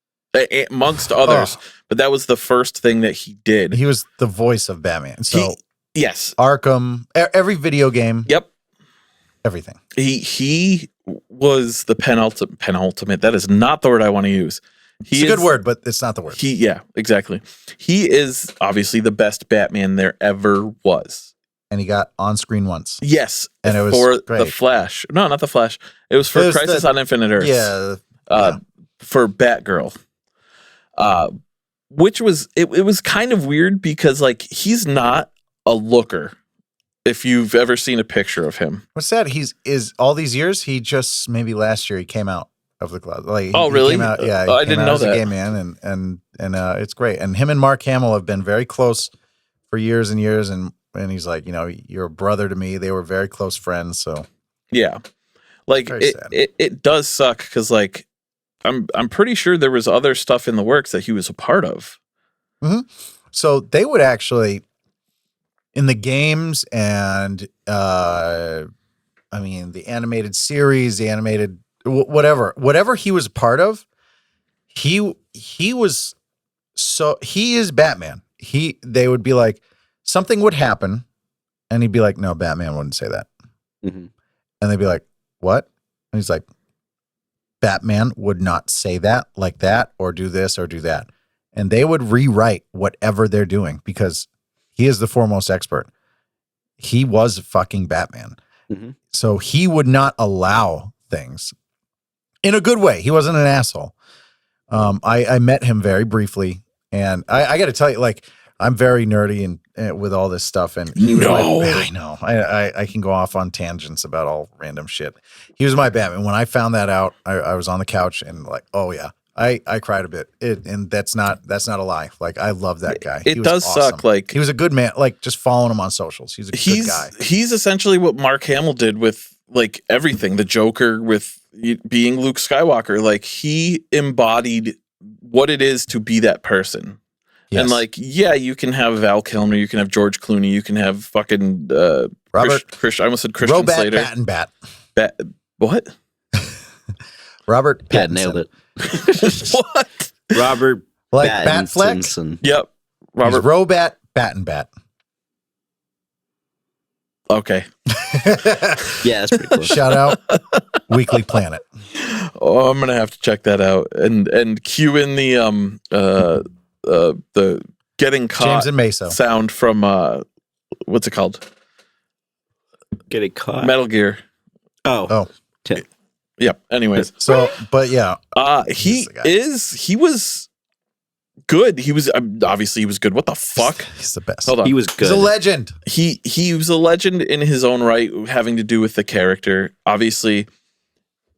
amongst others, but that was the first thing that he did. He was the voice of Batman. So yes, Arkham, every video game. Yep. Everything. He was the penultimate. That is not the word I want to use. It's a good word, but it's not the word. Yeah, exactly. He is obviously the best Batman there ever was. And he got on screen once. Yes. And it was for great. The Flash. No, not the Flash. It was for Crisis on Infinite Earths. Yeah. For Batgirl. Which was it was kind of weird because like he's not a looker. If you've ever seen a picture of him. What's that? Is all these years, he just maybe last year he came out of the closet. Like, really? He came out, yeah. I didn't know that. As a gay man, and it's great. And him and Mark Hamill have been very close for years and years. And he's like, you're a brother to me. They were very close friends. So yeah, like it does suck because like I'm pretty sure there was other stuff in the works that he was a part of. Mm-hmm. So they would actually. In the games and, the animated series, whatever he was a part of, he is Batman. They would be like, something would happen and he'd be like, no, Batman wouldn't say that. Mm-hmm. And they'd be like, what? And he's like, Batman would not say that like that or do this or do that. And they would rewrite whatever they're doing because he is the foremost expert. He was fucking Batman. Mm-hmm. So he would not allow things in a good way. He wasn't an asshole. I met him very briefly and I got to tell you, like, I'm very nerdy and with all this stuff. And he was I know. I can go off on tangents about all random shit. He was my Batman. When I found that out, I was on the couch and like, oh yeah. I cried a bit, and that's not a lie. Like I love that guy. It does awesome. Suck. Like he was a good man. Like just following him on socials. He's a good guy. He's essentially what Mark Hamill did with like everything. The Joker with being Luke Skywalker. Like he embodied what it is to be that person. Yes. And like, yeah, you can have Val Kilmer, you can have George Clooney, you can have fucking Robert. I almost said Christian Slater. Bat. What? Robert Pattinson. Yeah, nailed it. What? Robert like Batfleck? Yep. Robert Robat Bat. Okay. Yeah, that's pretty cool. Shout out Weekly Planet. Oh, I'm gonna have to check that out and cue in the getting caught James and Meso sound from what's it called? Getting caught. Metal Gear. Oh. Yep. Anyways, so but yeah, he was good. He was obviously he was good. What the fuck? He's the best. Hold on. He was good. He's a legend. He was a legend in his own right, having to do with the character. Obviously,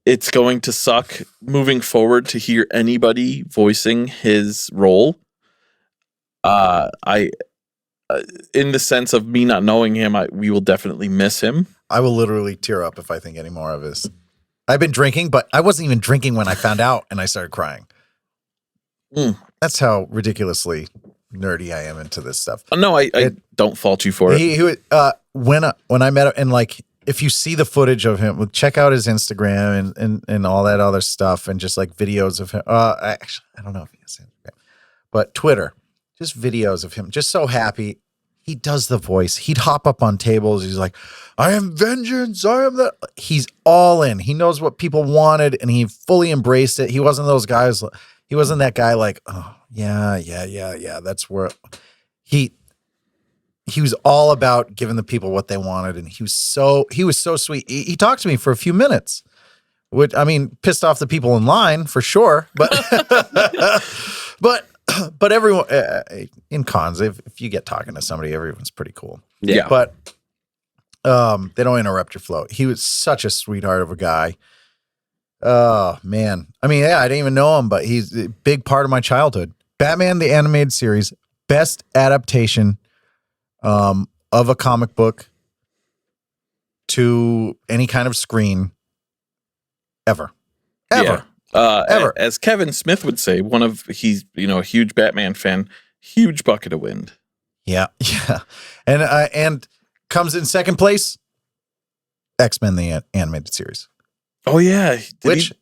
it's going to suck moving forward to hear anybody voicing his role. In the sense of me not knowing him, we will definitely miss him. I will literally tear up if I think any more of his. I've been drinking, but I wasn't even drinking when I found out, and I started crying. That's how ridiculously nerdy I am into this stuff. No, I don't fault you for it. He when I met him, and like if you see the footage of him, check out his Instagram and all that other stuff, and just like videos of him. Actually, I don't know if he has Instagram, but Twitter, just videos of him, just so happy. He does the voice. He'd hop up on tables. He's like, I am vengeance. I am that. He's all in. He knows what people wanted and he fully embraced it. He wasn't those guys. He wasn't that guy like, oh, yeah. That's where he was all about giving the people what they wanted. And he was so sweet. He talked to me for a few minutes, which, I mean, pissed off the people in line for sure. But, but everyone in cons, if you get talking to somebody, everyone's pretty cool. Yeah. But they don't interrupt your flow. He was such a sweetheart of a guy. Oh, man. I mean, yeah, I didn't even know him, but he's a big part of my childhood. Batman, the animated series, best adaptation of a comic book to any kind of screen ever. Ever. As Kevin Smith would say, he's a huge Batman fan, huge bucket of wind. Yeah. And comes in second place. X-Men the animated series, Oh yeah,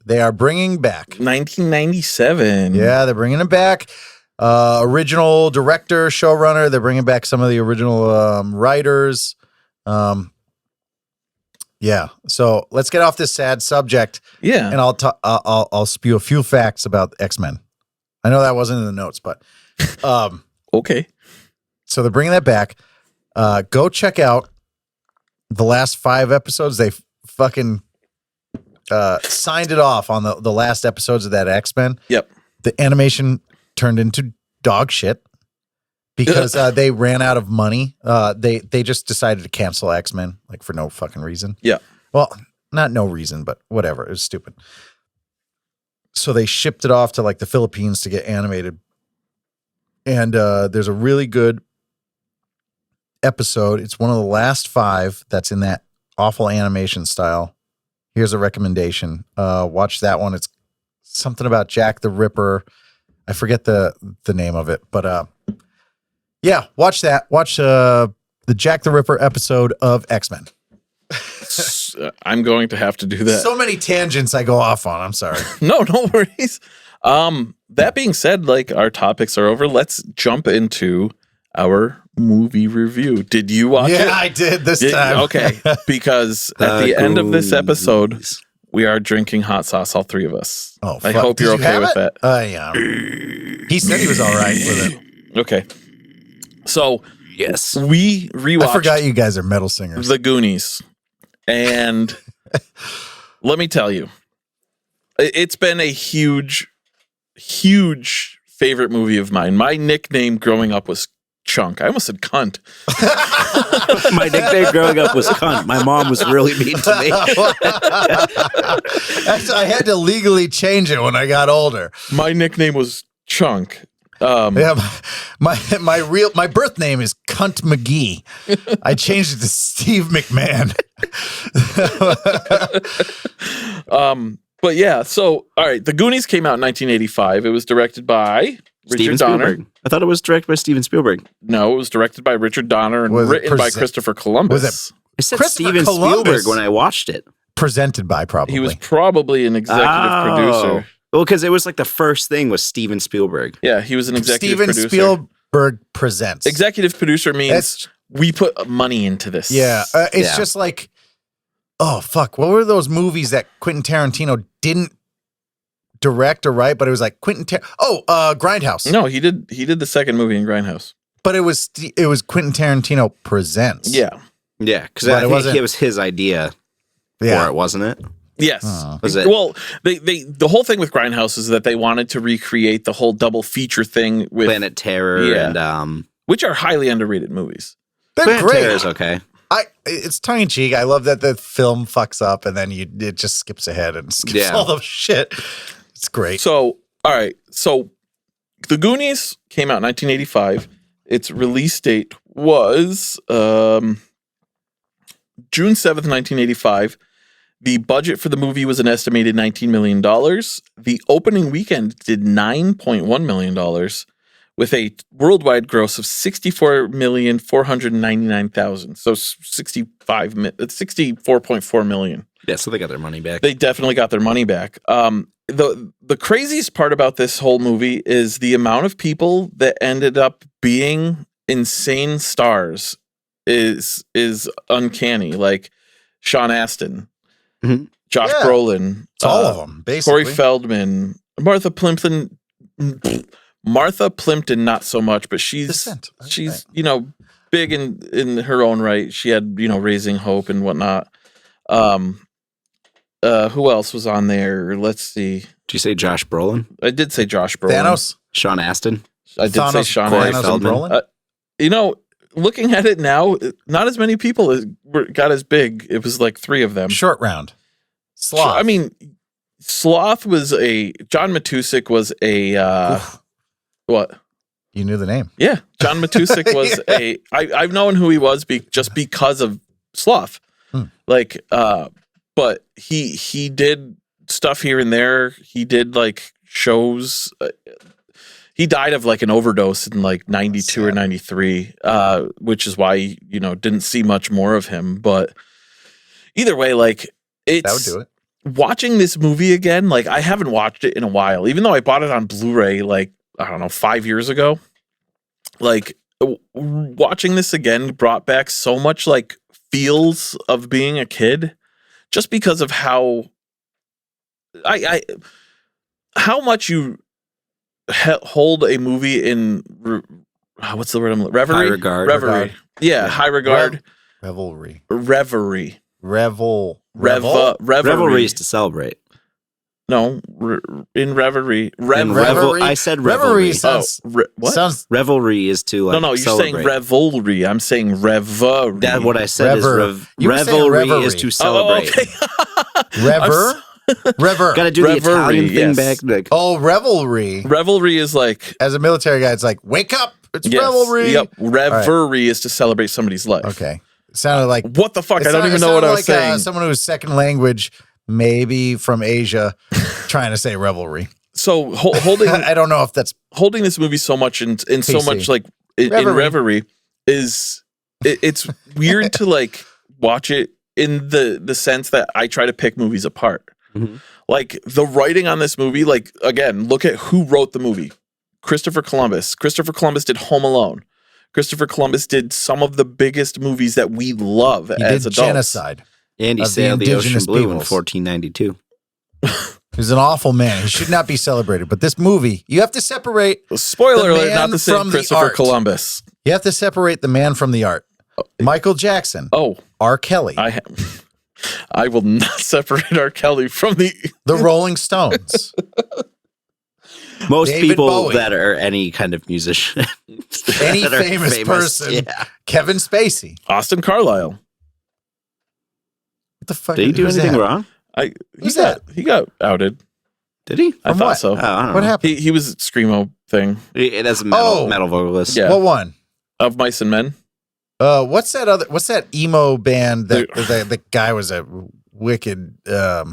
they are bringing back. 1997. Yeah, they're bringing it back. Original director, showrunner. They're bringing back some of the original writers. Yeah. So let's get off this sad subject. Yeah. And I'll spew a few facts about X-Men. I know that wasn't in the notes, but okay. So they're bringing that back. Go check out the last 5 episodes. They fucking signed it off on the last episodes of that X-Men. Yep. The animation turned into dog shit because they ran out of money. They just decided to cancel X-Men like for no fucking reason. Yeah. Well, not no reason, but whatever. It was stupid. So they shipped it off to like the Philippines to get animated. And there's a really good episode. It's one of the last 5 that's in that awful animation style. Here's a recommendation. Watch that one. It's something about Jack the Ripper. I forget the name of it, but yeah, watch that. Watch the Jack the Ripper episode of X-Men. I'm going to have to do that. So many tangents I go off on. I'm sorry. No worries. That being said, like our topics are over. Let's jump into our movie review. Did you watch it? Yeah, I did this time. Okay, because at the end of this episode, we are drinking hot sauce, all 3 of us. Oh, I hope you're okay with that. Yeah. He said he was all right with it. Okay. So, yes, we rewatched. I forgot you guys are metal singers. The Goonies. And let me tell you, it's been a huge favorite movie of mine. My nickname growing up was Chunk. I almost said cunt. My nickname growing up was cunt. My mom was really mean to me. I had to legally change it when I got older. My nickname was Chunk. Yeah, my birth name is Cunt McGee. I changed it to Steve McMahon. But yeah, so all right, The Goonies came out in 1985. It was directed by Richard Donner. Spielberg. I thought it was directed by Steven Spielberg. No, it was directed by Richard Donner and written by Christopher Columbus. I said Steven Spielberg when I watched it. Presented by probably. He was probably an executive producer. Well, because it was like the first thing was Steven Spielberg. Yeah, he was an executive producer. Steven Spielberg presents. Executive producer means we put money into this. Yeah, it's just like, oh fuck, what were those movies that Quentin Tarantino didn't direct or write, but it was like Grindhouse. No, he did the second movie in Grindhouse. But it was Quentin Tarantino presents. Yeah, because I think it was his idea for it, wasn't it? Yes. Was it? Well, the whole thing with Grindhouse is that they wanted to recreate the whole double feature thing with Planet Terror and which are highly underrated movies. They're Planet great. Terror is okay. It's tongue in cheek. I love that the film fucks up and then it just skips ahead and skips all the shit. It's great. So, all right. So, The Goonies came out in 1985. Its release date was June 7th, 1985. The budget for the movie was an estimated $19 million. The opening weekend did $9.1 million with a worldwide gross of $64,499,000. So $64.4 million. Yeah, so they got their money back. They definitely got their money back. The craziest part about this whole movie is the amount of people that ended up being insane stars is uncanny. Like Sean Astin, Josh Brolin, it's all of them, basically. Corey Feldman, Martha Plimpton. Martha Plimpton, not so much, but she's big in her own right. She had Raising Hope and whatnot. Who else was on there? Let's see. Did you say Josh Brolin? I did say Josh Brolin. Thanos? Sean Astin? I did say Sean Corey Astin. Looking at it now, not as many people got as big. It was like 3 of them. Short round. Sloth. I mean, Sloth was John Matusik was a what? You knew the name. Yeah, John Matusik was I've known who he was just because of Sloth. But he did stuff here and there. He did like shows. He died of like an overdose in like 92 or 93, which is why didn't see much more of him. But either way, like That would it's do it. watching this movie again. Like I haven't watched it in a while, even though I bought it on Blu-ray like I don't know 5 years ago. Like watching this again brought back so much like feels of being a kid, just because of how how much you hold a movie in what's the word? Reverie. High regard. Reverie. Yeah, high regard. Revelry. Reverie. Revel. Revelry is to celebrate. No, in reverie. Revelry. I said Revelry revelry. sounds What? sounds Revelry is to like No, you're celebrate. saying revelry. I'm saying reverie. That's what I said You were saying revelry is reverie. to celebrate. okay. rever. Rever. Got to do the Reverie, Italian thing yes. back. Like, Oh, revelry. Revelry is like As a military guy, it's like wake up. It's yes, revelry. Yep. Reverie is to celebrate somebody's life. Okay. It sounded like What the fuck? I don't even know what I was saying. Someone who's second language, maybe from Asia, trying to say revelry. So holding I don't know if that's holding this movie so much in so PC. much like in reverie is it's weird to like watch it in the sense that I try to pick movies apart. Mhm. Like the writing on this movie, like again, look at who wrote the movie. Christopher Columbus. Christopher Columbus did Home Alone. Christopher Columbus did some of the biggest movies that we love he as did adults. genocide. and he Of the sailed the ocean indigenous blue in peoples. 1492. He's an awful man. He should not be celebrated. But this movie, you have to separate. Spoiler The alert, man not the same from the Christopher art. Columbus. You have to separate the man from the art. Michael Jackson, Oh, R. Kelly, I will not separate R. Kelly from the the Rolling Stones, Most David people Bowie. that are any kind of musician, any that are famous person, yeah. Kevin Spacey. Austin Carlisle. What the fuck? Did he do who's anything that? wrong? He got outed. Did he? I From thought what? so. Oh, I don't What know. happened? He was screamo thing That's a Oh. metal vocalist. Yeah. What one? of Mice and Men. What's that emo band that the guy was a wicked groomer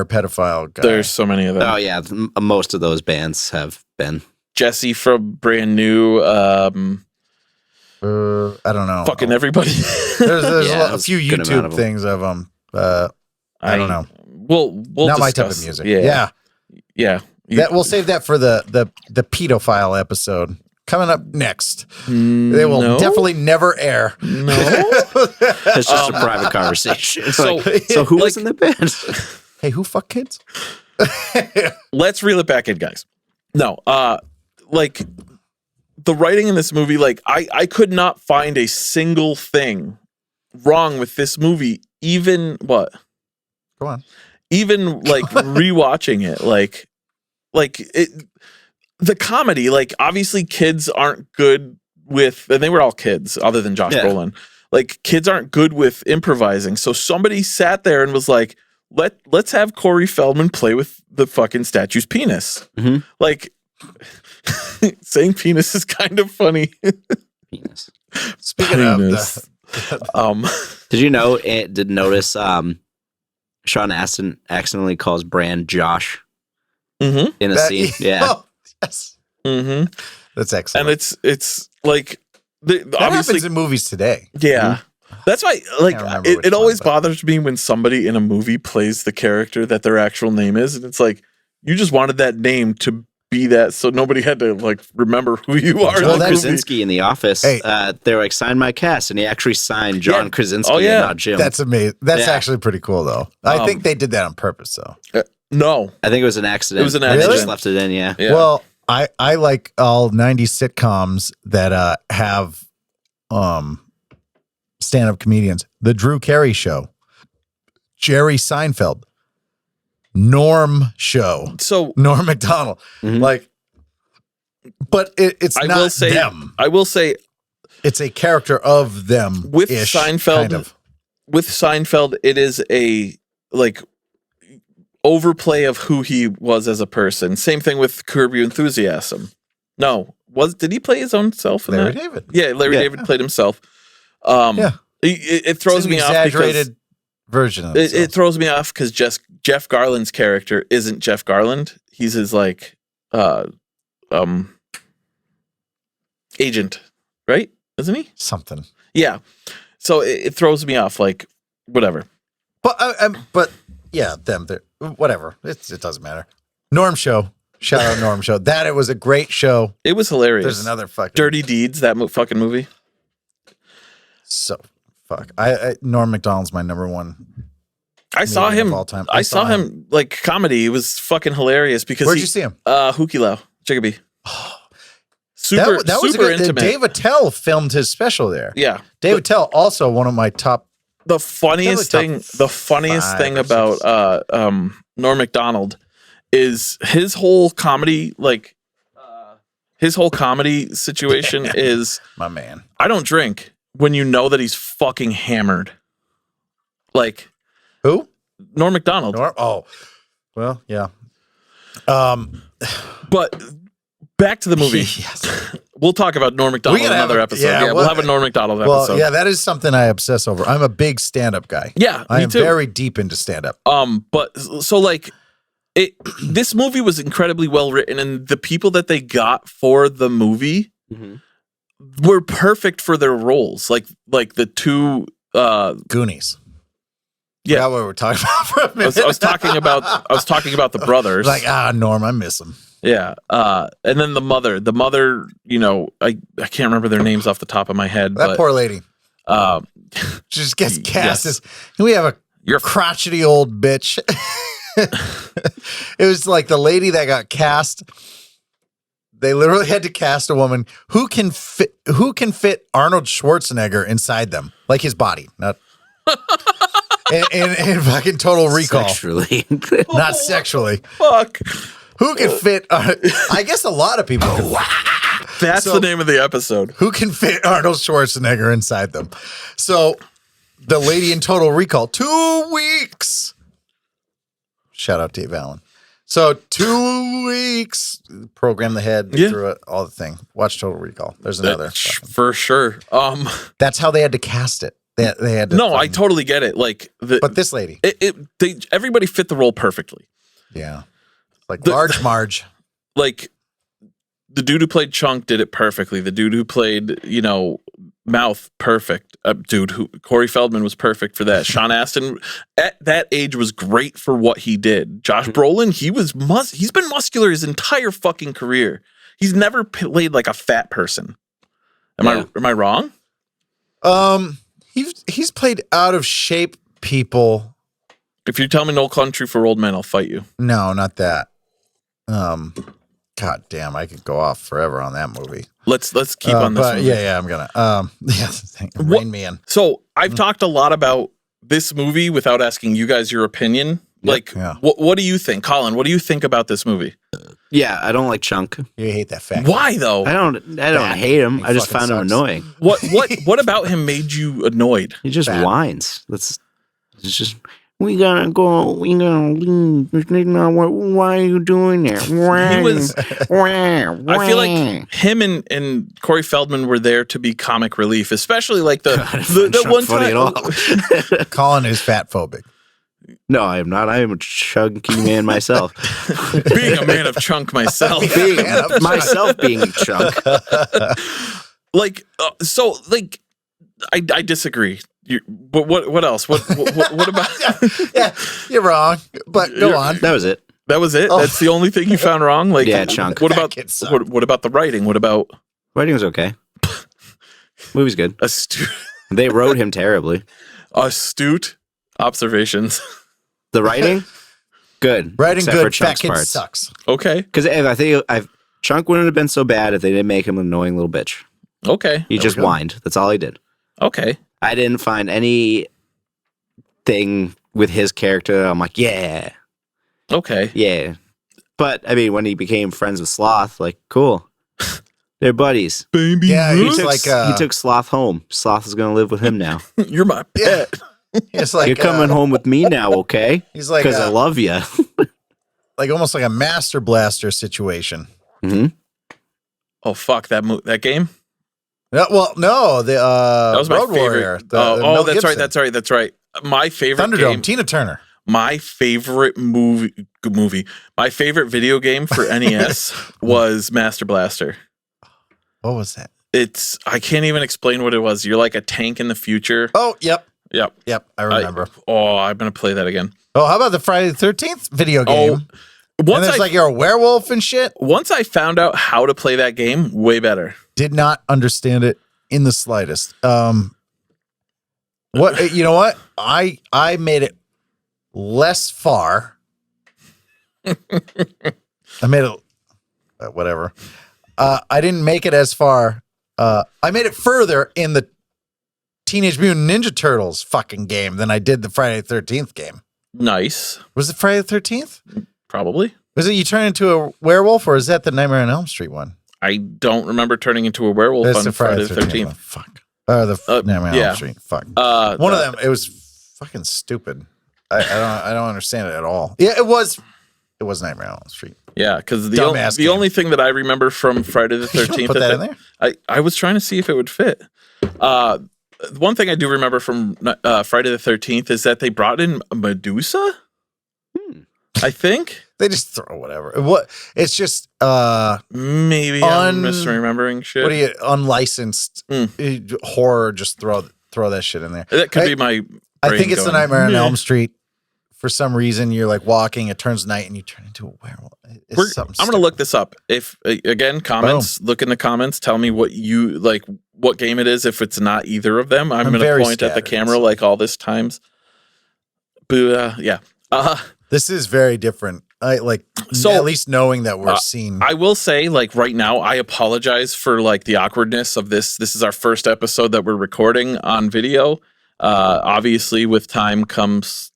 pedophile guy? There's so many of them. Oh yeah, most of those bands have been. Jesse from Brand New. I don't know. Fucking everybody. There's Yeah, a there's few a good amount YouTube of them. things of them. I don't know. We'll Not my discuss. type of music. Yeah. That we'll save that for the pedophile episode coming up next. They will No? definitely never air. No. It's just a private conversation. It's So- so who was in the band? Hey, who fuck kids? Let's reel it back in, guys. No, like the writing in this movie, like I could not find a single thing wrong with this movie. Even what? Go on. Even like rewatching it, like it, the comedy, like obviously kids aren't good with, and they were all kids other than Josh Brolin. Like kids aren't good with improvising. So somebody sat there and was like, let's have Corey Feldman play with the fucking statue's penis. Mhm. Like saying penis is kind of funny. Penis. Speaking Penis. of Did you know? Did notice? Sean Astin accidentally calls Brand Josh Mm-hmm. in a scene. Yeah. Oh, yes. Mm-hmm. That's excellent. And it's like that obviously happens in movies today. yeah. That's why, like, Can't remember which it always one, but- bothers me when somebody in a movie plays the character that their actual name is, and it's like you just wanted that name to be that, so nobody had to like remember who you are. Well, in the that's- movie. Krasinski in The Office. Hey. They were like, sign my cast, and he actually signed John Yeah. Krasinski Oh, yeah. and not Jim. That's amazing. That's Yeah. actually pretty cool, though. I think they did that on purpose, though. No, I think it was an accident. It was an And They accident. just left it in. Yeah. yeah. Well, I like all 90s sitcoms that have stand-up comedians. The Drew Carey Show, Jerry Seinfeld, Norm Show, so Norm Macdonald. Mhm. Like, but it's I not will say, them. I will say, It's a character of them. with Seinfeld, with Seinfeld, it is a like overplay of who he was as a person. Same thing with Curb Your Enthusiasm. No, did he play his own self in Larry that? David. Yeah, Larry Yeah. David played himself. Yeah. It throws It's an me off because exaggerated version of it himself. throws me off because Jeff Garland's character isn't Jeff Garland. He's his like agent, right? Isn't he? Something. Yeah. So it throws me off. Like whatever. But yeah, them. Whatever. It doesn't matter. Norm Show. Shout out Norm Show. It was a great show. It was hilarious. There's another fucking Dirty Deeds. That fucking movie. So fuck. Norm Macdonald's my number one. I saw him all time. I saw him like comedy. It was fucking hilarious because where'd you see him? Hukilau, Chicopee. Super that was super a good, intimate. Dave Attell filmed his special there. Yeah. Dave Attell, also one of my top. The funniest thing about Norm Macdonald is his whole comedy, situation is My man. I don't drink when you know that he's fucking hammered. Like Who? Norm Macdonald. Oh, well, yeah. But back to the movie. Yes. We'll talk about Norm Macdonald in another episode. Yeah, we'll have a Norm Macdonald episode. Well, yeah, that is something I obsess over. I'm a big stand-up guy. Yeah, I me am too. very deep into stand-up. But so like this movie was incredibly well written, and the people that they got for the movie were perfect for their roles. Like the two Goonies. Yeah, what we're talking about for a minute. I was talking about the brothers. Like, Norm, I miss him. Yeah. And then the mother, you know, I can't remember their names off the top of my head. That poor lady. She just gets cast as, we have a crotchety old bitch. It was like the lady that got cast. They literally had to cast a woman who can fit Arnold Schwarzenegger inside them, like his body, not in fucking Total Recall. Sexually. Not sexually. Fuck. Who can fit? I guess a lot of people can. That's the name of the episode. Who can fit Arnold Schwarzenegger inside them? So the lady in Total Recall, 2 weeks. Shout out Dave Allen. So 2 weeks, program the head through it, all the thing. Watch Total Recall. There's another. For sure. That's how they had to cast it. They had to. No, I totally get it. Like, but this lady, everybody fit the role perfectly. Yeah, like Large Marge. Like the dude who played Chunk did it perfectly. The dude who played, you know, Mouth, perfect. Corey Feldman was perfect for that. Sean Astin at that age was great for what he did. Josh Brolin, he's been muscular his entire fucking career. He's never played like a fat person. Am I wrong? He's played out of shape people. If you tell me No Country for Old Men, I'll fight you. No, not that. God damn, I could go off forever on that movie. Let's keep on this movie. Yeah, I'm gonna. Rain Me In. So I've talked a lot about this movie without asking you guys your opinion. Like, what do you think, Colin? What do you think about this movie? Yeah, I don't like Chunk. You hate that fact. Why though? I don't hate him. I just found him annoying. What about him made you annoyed? He just whines. It's just we gotta go. We gotta leave. Why are you doing that? I feel like him and Corey Feldman were there to be comic relief, especially like the one funny time. at all. Colin is fat phobic. No, I am not. I am a chunky man myself. Being a man of chunk myself. Being a chunk. I disagree. But what else? What about? Yeah, you're wrong. But go on. That was it. That was it. Oh. That's the only thing you found wrong. Like, yeah, chunk. What about the writing? What about writing? Was okay. Movie's good. Astute. They wrote him terribly. Astute observations. The writing, good. Writing except good. For Chunk's Fat kid parts. sucks. Okay. Because I think Chunk wouldn't have been so bad if they didn't make him an annoying little bitch. Okay. He just whined. That's all he did. Okay. I didn't find anything with his character. I'm like, yeah. Okay. Yeah. But, I mean, when he became friends with Sloth, like, cool. They're buddies. Baby. Yeah, he took Sloth home. Sloth is going to live with him now. You're my pet. It's like you're coming home with me now, okay? He's like, because I love you. Like almost like a Master Blaster situation. Mm-hmm. Oh fuck that game. No, well, no, the that was Road my favorite. Warrior. That's right. My favorite Thunderdome. game. Tina Turner. My favorite movie. My favorite video game for NES was Master Blaster. What was that? I can't even explain what it was. You're like a tank in the future. Oh, yep. Yep, I remember. I'm gonna play that again. Oh, how about the Friday the 13th video game? And there's like you're a werewolf and shit. Once I found out how to play that game, way better. Did not understand it in the slightest. What you know what? I made it less far. I made it whatever. I didn't make it as far. I made it further in the Teenage Mutant Ninja Turtles fucking game than I did the Friday the 13th game. Nice. Was it Friday the 13th? Probably. Was it you turn into a werewolf, or is that the Nightmare on Elm Street one? I don't remember turning into a werewolf on Friday the 13th. Fuck. The Nightmare on Elm Street. Fuck. One of them. It was fucking stupid. I don't understand it at all. Yeah, it was Nightmare on Elm Street. Yeah, because the only thing that I remember from Friday the 13th. Put that in there. I was trying to see if it would fit. One thing I do remember from Friday the 13th is that they brought in Medusa. I think they just throw whatever. It's just maybe I'm misremembering shit. What do you unlicensed horror? Just throw that shit in there. That could be my. I think it's the Nightmare on Elm Street. For some reason, you're like walking, it turns night, and you turn into a werewolf. I'm going to look this up. If again, comments, look in the comments. Tell me what you like, what game it is. If it's not either of them, I'm going to point at the camera like all this times. But yeah. This is very different. At least knowing that we're seeing. I will say, like right now, I apologize for like the awkwardness of this. This is our first episode that we're recording on video. Obviously, with time comes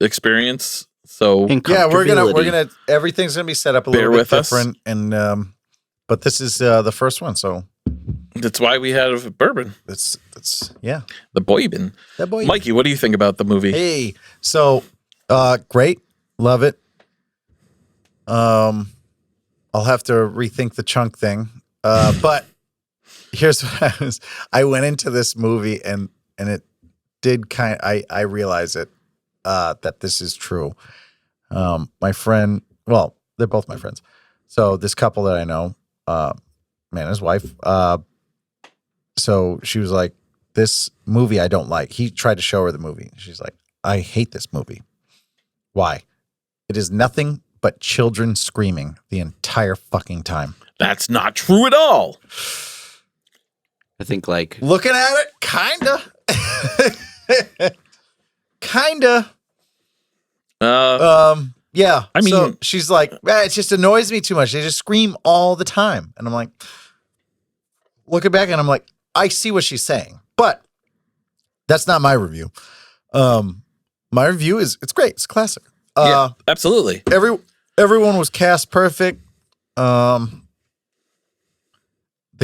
experience. So yeah, we're gonna everything's gonna be set up a little bit different. And but this is the first one, so that's why we had bourbon. That's yeah. The boybin. Mikey, what do you think about the movie? Hey, so great, love it. I'll have to rethink the chunk thing. But here's what I went into this movie and it did I realize it that this is true. My friend, well, they're both my friends. So this couple that I know, his wife, so she was like, this movie I don't like. He tried to show her the movie. She's like, I hate this movie. Why? It is nothing but children screaming the entire fucking time. That's not true at all. I think like looking at it, kinda. Kinda. Yeah. I mean, so she's like, it just annoys me too much. They just scream all the time. And I'm like, looking back and I'm like, I see what she's saying, but that's not my review. My review is it's great. It's classic. Yeah, absolutely. Everyone was cast perfect. The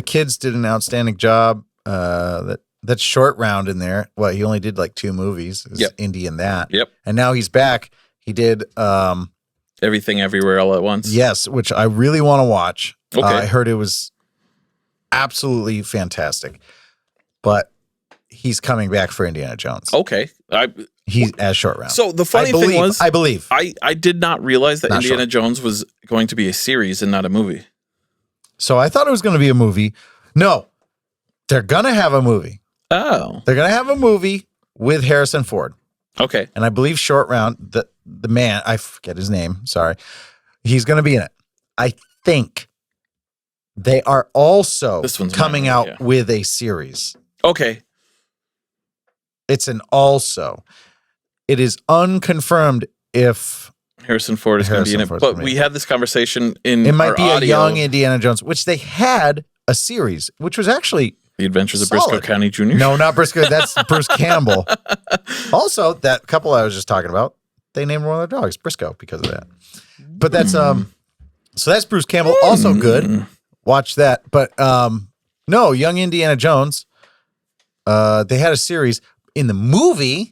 kids did an outstanding job. That short round in there. Well, he only did like 2 movies. Yep. Indy and that. Yep. And now he's back. He did Everything Everywhere All at Once. Yes, which I really want to watch. Okay. I heard it was absolutely fantastic. But he's coming back for Indiana Jones. Okay. He's as short round. So the funny thing was, I believe I did not realize that Indiana Jones was going to be a series and not a movie. So I thought it was going to be a movie. No, they're going to have a movie. Oh, they're going to have a movie with Harrison Ford. Okay, and I believe Short Round, the man, I forget his name. Sorry, he's going to be in it. I think they are also coming out with a series. Okay, it's an also. It is unconfirmed if Harrison Ford is going to be in it, but we had this conversation in. It might be a young Indiana Jones, which they had a series, which was actually The Adventures of Briscoe County Jr. No, not Briscoe. That's Bruce Campbell. Also, that couple I was just talking about, they named one of their dogs Briscoe because of that. But that's so that's Bruce Campbell, also good. Watch that. But no, young Indiana Jones. They had a series in the movie.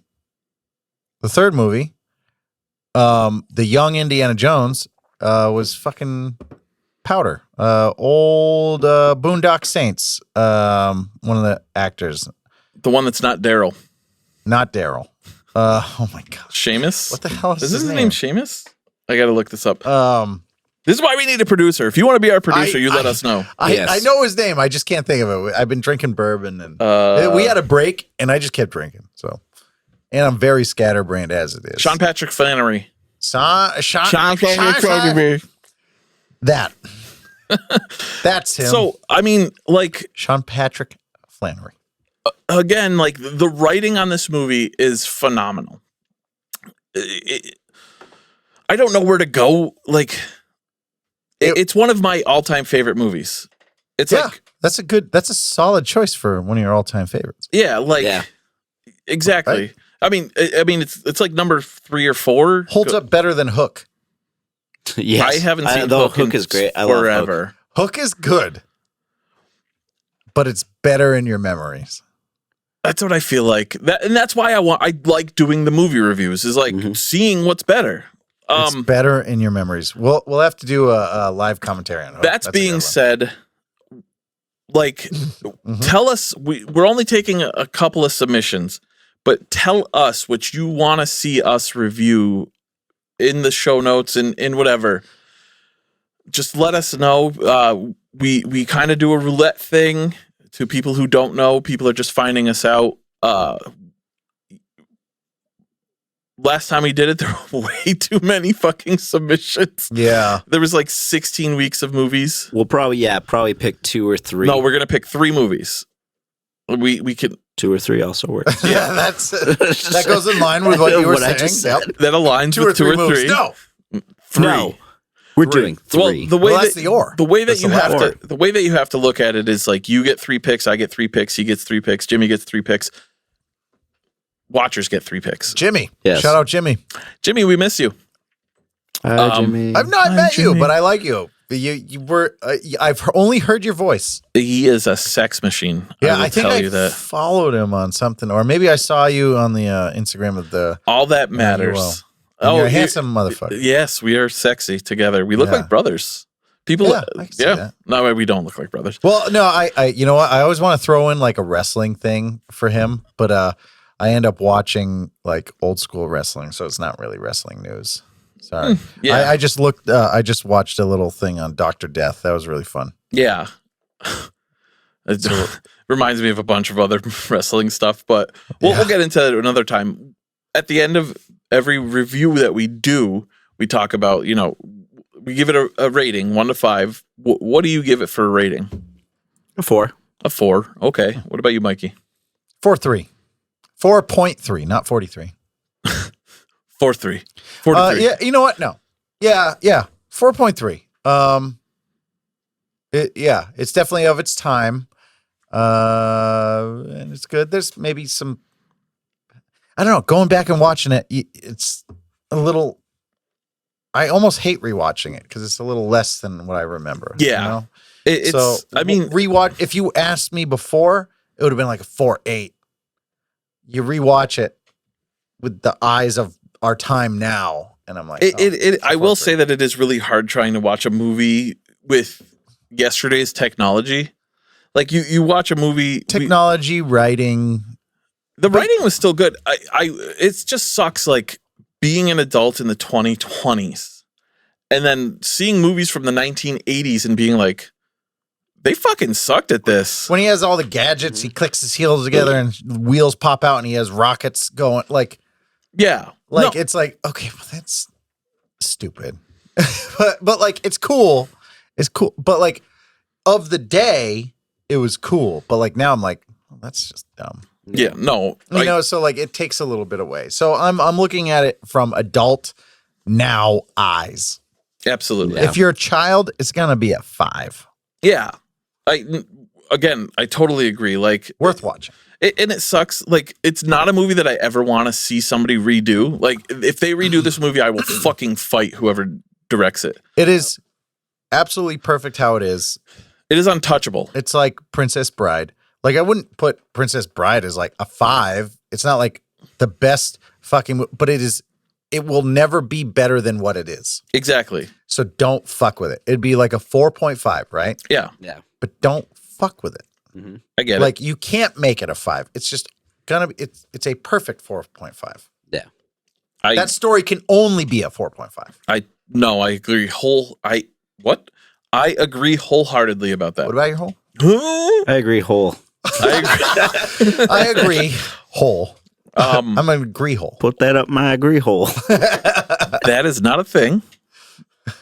The third movie, the young Indiana Jones was fucking Powder, old Boondock Saints, one of the actors. The one that's not Daryl. Not Daryl. Oh my God. Seamus? What the hell is his name? Seamus? I got to look this up. This is why we need a producer. If you want to be our producer, let us know. I know his name. I just can't think of it. I've been drinking bourbon and we had a break and I just kept drinking. So And I'm very scatterbrained as it is. Sean Patrick Flannery. Sean Flannery. That. That's him. So, I mean, like... Sean Patrick Flannery. Again, like, the writing on this movie is phenomenal. I don't know where to go. Like, it's one of my all-time favorite movies. It's like... That's a solid choice for one of your all-time favorites. Yeah, like... Yeah. Exactly. Right? I mean, it's like number 3 or 4. Holds up better than Hook. Yes. I haven't seen Hook is great. I love forever. Hook is good, but it's better in your memories. That's what I feel like. And that's why I like doing the movie reviews. Is like seeing what's better. It's better in your memories. We'll have to do a live commentary on Hook. That's being said, like, tell us. We're only taking a couple of submissions. But tell us what you want to see us review in the show notes and in whatever. Just let us know. We kind of do a roulette thing to people who don't know. People are just finding us out. Last time we did it, there were way too many fucking submissions. Yeah. There was like 16 weeks of movies. We'll probably pick 2 or 3. No, we're going to pick 3 movies. We could... 2 or 3 also works. Yeah, that goes in line with what you were saying. Yep. That aligns with 2 or 3. No, 3. No, we're doing 3. Well, the way that's the or. The way that that's the way that you have to look at it is like you get 3 picks, I get 3 picks, he gets 3 picks, Jimmy gets 3 picks. Watchers get 3 picks. Jimmy, yes. Shout out Jimmy. Jimmy, we miss you. Hi, Jimmy. I've not met you, but I like you. You were. I've only heard your voice. He is a sex machine. Yeah, I think I followed him on something, or maybe I saw you on the Instagram of the. All that matters. You're a handsome motherfucker. Yes, we are sexy together. We look like brothers. People. Yeah, I can see that. No, we don't look like brothers. Well, no, I you know what? I always want to throw in like a wrestling thing for him, but I end up watching like old school wrestling, so it's not really wrestling news. Sorry. Yeah. I just looked. I just watched a little thing on Dr. Death. That was really fun. Yeah. It reminds me of a bunch of other wrestling stuff, but we'll get into it another time. At the end of every review that we do, we talk about, we give it a rating, 1 to 5. What do you give it for a rating? A 4. A 4. Okay. What about you, Mikey? 4.3. 4.3, not 43. 4.3. 4.3. Yeah, you know what? No. Yeah. 4.3. It's definitely of its time. And it's good. There's maybe some, I don't know, going back and watching it, it's a little, I almost hate rewatching it because it's a little less than what I remember. Yeah. Rewatch, if you asked me before, it would have been like a 4.8. You rewatch it with the eyes of our time now, and I'm like, I will say that it is really hard trying to watch a movie with yesterday's technology. Like you watch a movie, writing. The writing was still good. It just sucks like being an adult in the 2020s and then seeing movies from the 1980s and being like, they fucking sucked at this. When he has all the gadgets, he clicks his heels together and wheels pop out and he has rockets going like. Yeah. It's like, okay, well, that's stupid. but like, it's cool. It's cool. But like, of the day, it was cool. But like, now I'm like, well, that's just dumb. Yeah, no. So like, it takes a little bit away. So I'm looking at it from adult now eyes. Absolutely. If you're a child, it's going to be a 5. Yeah. I totally agree. Like, worth watching. And it sucks. Like, it's not a movie that I ever want to see somebody redo. Like, if they redo this movie, I will fucking fight whoever directs it. It is absolutely perfect how it is. It is untouchable. It's like Princess Bride. Like, I wouldn't put Princess Bride as like a 5. It's not like the best fucking, but it will never be better than what it is. Exactly. So don't fuck with it. It'd be like a 4.5, right? Yeah. But don't fuck with it. Mm-hmm. I get it. Like, you can't make it a 5. It's just gonna be, it's a perfect 4.5. Yeah. That story can only be a 4.5. I agree. I agree wholeheartedly about that. What about your whole? I agree whole. I agree whole. I'm an agree hole. Put that up my agree hole. That is not a thing.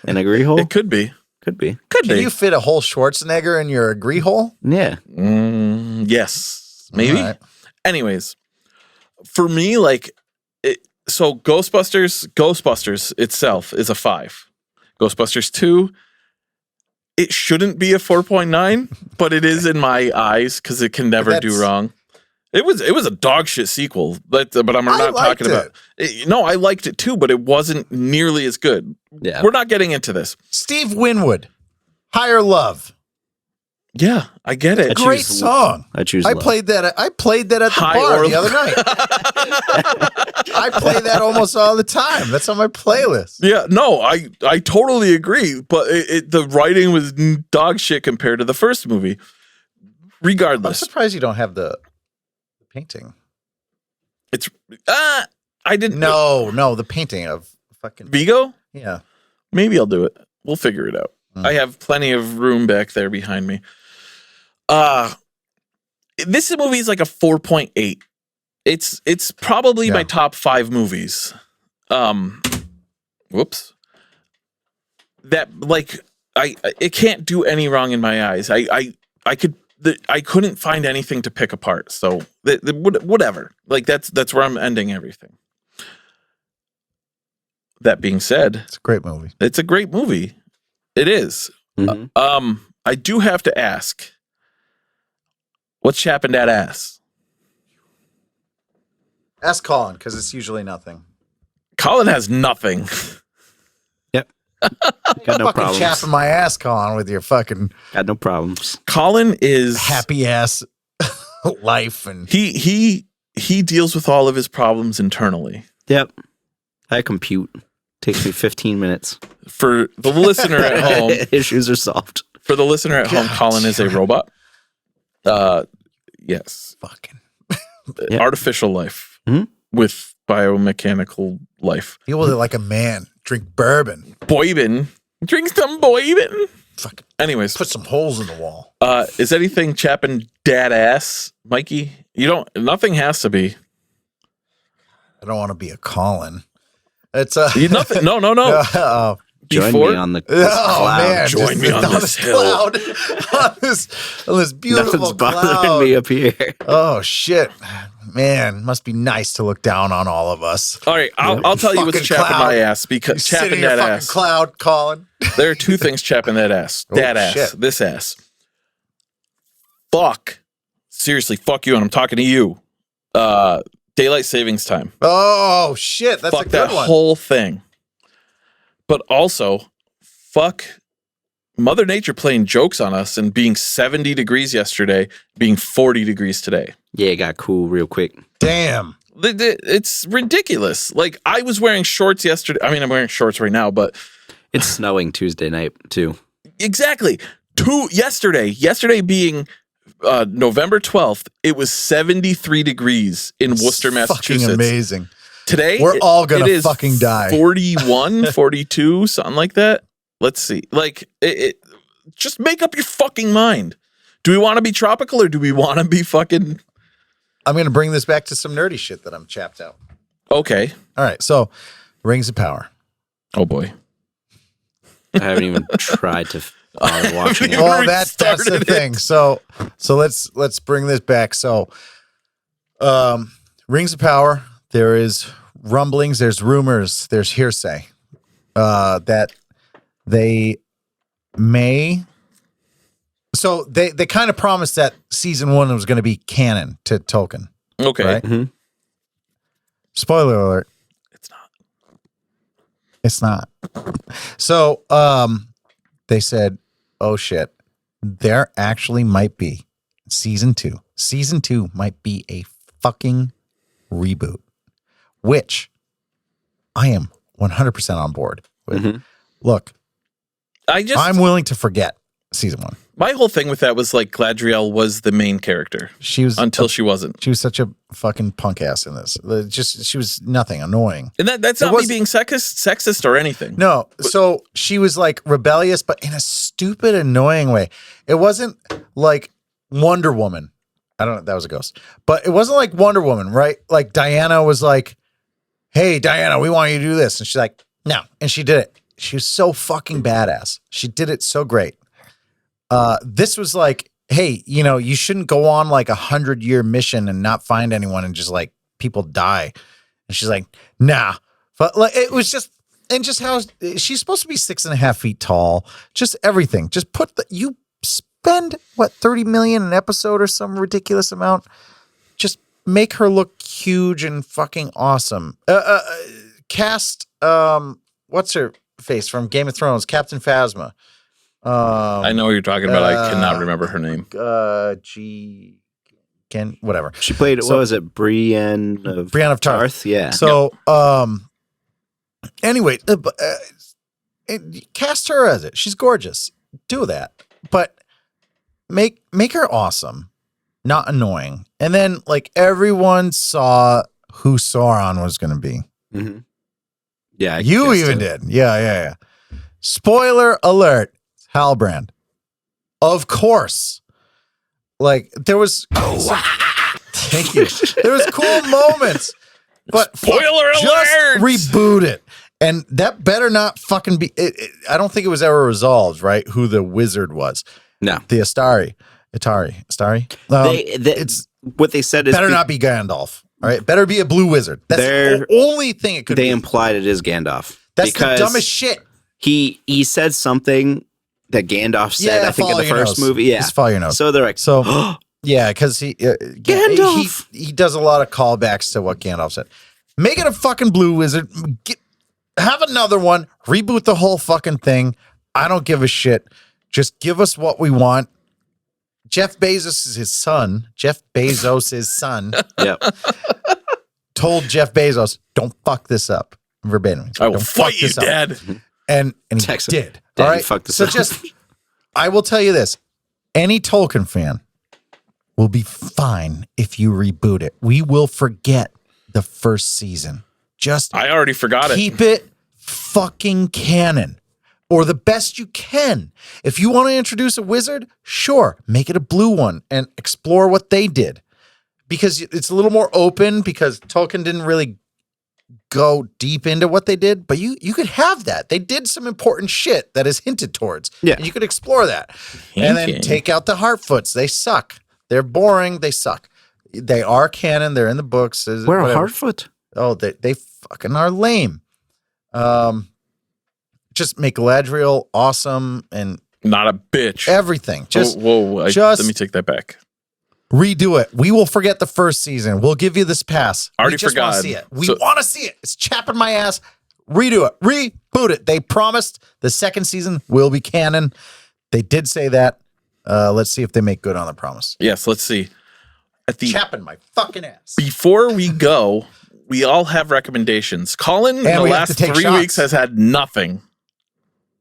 An agree hole? It could be. Could be. Could Can be. you fit a whole Schwarzenegger in your agree hole? Yeah. Yes. Maybe. All right. Anyways, for me, so Ghostbusters itself is a 5. Ghostbusters 2, it shouldn't be a 4.9, but it is in my eyes because it can never do wrong. It was a dog shit sequel, but I'm not talking about. No, I liked it too, but it wasn't nearly as good. Yeah. We're not getting into this. Steve Winwood, Higher Love. Yeah, I get it. Great song. I choose I love. played that at the High bar or the other night. I play that almost all the time. That's on my playlist. Yeah, no, I totally agree, but the writing was dog shit compared to the first movie. I'm Regardless, surprised you don't have the painting. it's I didn't No, the painting of fucking Vigo. yeah. Maybe I'll do it. We'll figure it out. I have plenty of room back there behind me. This movie is like a 4.8. It's probably my top 5 movies. Whoops. That it can't do any wrong in my eyes. I couldn't find anything to pick apart. So whatever. Like that's where I'm ending everything. That being said, It's a great movie. it's a great movie. It is. Mhm. I do have to ask, what's chapping that ass? Ask Colin, because it's usually nothing. Colin has nothing. Yep. Got no Fucking problems. chapping my ass, Colin, with your fucking Got no problems. Colin is happy ass life and he deals with all of his problems internally. Yep. I compute. Takes me 15 minutes. For the listener at home, Issues are solved. for the listener at home, God Colin is a damn it. robot. Yes, fucking Yeah. artificial life Mhm. with biomechanical life. deal with it like a man. Drink bourbon. Boybin, drink some boybin. Fucking Anyways, put some holes in the wall. is anything chapping dad ass, Mikey? Nothing has to be. I don't want to be a Colin. It's Nothing. No. Join Before, me on the oh cloud. man, Join just me on this hill. cloud, on this beautiful Nothing's bothering cloud. me up here. Oh shit, man, must be nice to look down on all of us. all right, I'll tell you what's Fucking chapping cloud. my ass You because sit in chapping your that fucking ass. cloud, Colin. There are 2 things chapping that ass. Oh, That ass. shit. This ass. Fuck. Seriously, fuck you, and I'm talking to you. Daylight savings time. Oh shit, that's Fuck a good that one. whole thing. But also, fuck Mother Nature playing jokes on us and being 70 degrees yesterday, being 40 degrees today. Yeah, it got cool real quick. Damn. It's ridiculous. Like, I was wearing shorts yesterday. I mean, I'm wearing shorts right now, but It's snowing Tuesday night, too. exactly. Yesterday being November 12th, it was 73 degrees in Worcester, Massachusetts. Fucking amazing. Today, We're all gonna it is fucking die. 41, 42, something like that. Let's see. Like, just make up your fucking mind. Do we want to be tropical or do we want to be fucking... I'm gonna bring this back to some nerdy shit that I'm chapped out. Okay. All right, so Rings of Power. Oh, boy. I haven't even tried to bother watching it. even Well, that's the restarted thing. So let's bring this back. So, Rings of Power. There is rumblings. There's rumors. There's hearsay that they may. So they kind of promised that season 1 was going to be canon to Tolkien. Okay. Right? Mhm. Spoiler alert. It's not. So, they said, "Oh shit, there actually might be season 2. Season 2 might be a fucking reboot," which I am 100% on board with. Mhm. Look, I'm I'm willing to forget season 1. my whole thing with that was like Gladriel was the main character She was until she wasn't. she was such a fucking punk ass in this. She was nothing, annoying. And that's It not me was- being sexist or anything. No, so she was like rebellious, but in a stupid, annoying way. It wasn't like Wonder Woman I don't know. That was a ghost. But it wasn't like Wonder Woman, right? Like Diana was like, hey, Diana, we want you to do this. And she's like, no. And she did it. She was so fucking badass. She did it so great. This was like, hey, you shouldn't go on like 100-year mission and not find anyone and just like people die. And she's like, nah. But like, it was just, and just how she's supposed to be 6.5 feet tall, just everything. Just you spend what, 30 million an episode or some ridiculous amount. Just make her look huge and fucking awesome. Cast, what's her face from Game of Thrones, Captain Phasma. I know what you're talking about. I cannot remember her name. Whatever. She played, what was it? Brienne of Tarth? Yeah. So, anyway, cast her as it. She's gorgeous. Do that. But make her awesome, not annoying. And then, like, everyone saw who Sauron was going to be. Mm-hmm. Yeah. You even did. Yeah. Spoiler alert. Halbrand. Of course. Like, there was... Thank you. There was cool moments. But Spoiler alert! Just reboot it. And that better not fucking be... I don't think it was ever resolved, right? Who the wizard was. No. The Astari. It's what they said is... Better not be Gandalf. All right? Better be a blue wizard. That's the only thing it could be. They implied it is Gandalf. That's the dumbest shit. He said something that Gandalf said, I think, in the first movie. Yeah. Just follow your nose. So they're like, yeah, because Gandalf. He does a lot of callbacks to what Gandalf said. Make it a fucking blue wizard. Have another one. Reboot the whole fucking thing. I don't give a shit. Just give us what we want. Jeff Bezos is his son. Yep. Told Jeff Bezos, don't fuck this up. Verbatim. I will fight you, Dad. And he Texas. did. Dad, all right. fuck this up. Just, I will tell you this. Any Tolkien fan will be fine if you reboot it. We will forget the first season. Just I already forgot it. Keep it fucking canon. Or the best you can. If you want to introduce a wizard, sure, make it a blue one and explore what they did. Because it's a little more open because Tolkien didn't really go deep into what they did, but you could have that. They did some important shit that is hinted towards. Yeah. And you could explore that. And then take out the Harfoots. They suck. They're boring. They suck. They are canon. They're in the books. Where a Harfoot? Oh, they fucking are lame. Just make Galadriel awesome and not a bitch. Everything. Just let me take that back. Redo it. We will forget the first season. We'll give you this pass. Already we just forgot. Want to see it. We want to see it. It's chapping my ass. Redo it. Reboot it. They promised the second season will be canon. They did say that. Let's see if they make good on the promise. Yes, let's see. Chapping my fucking ass. Before we go, we all have recommendations. Colin, in the last 3 weeks, has had nothing.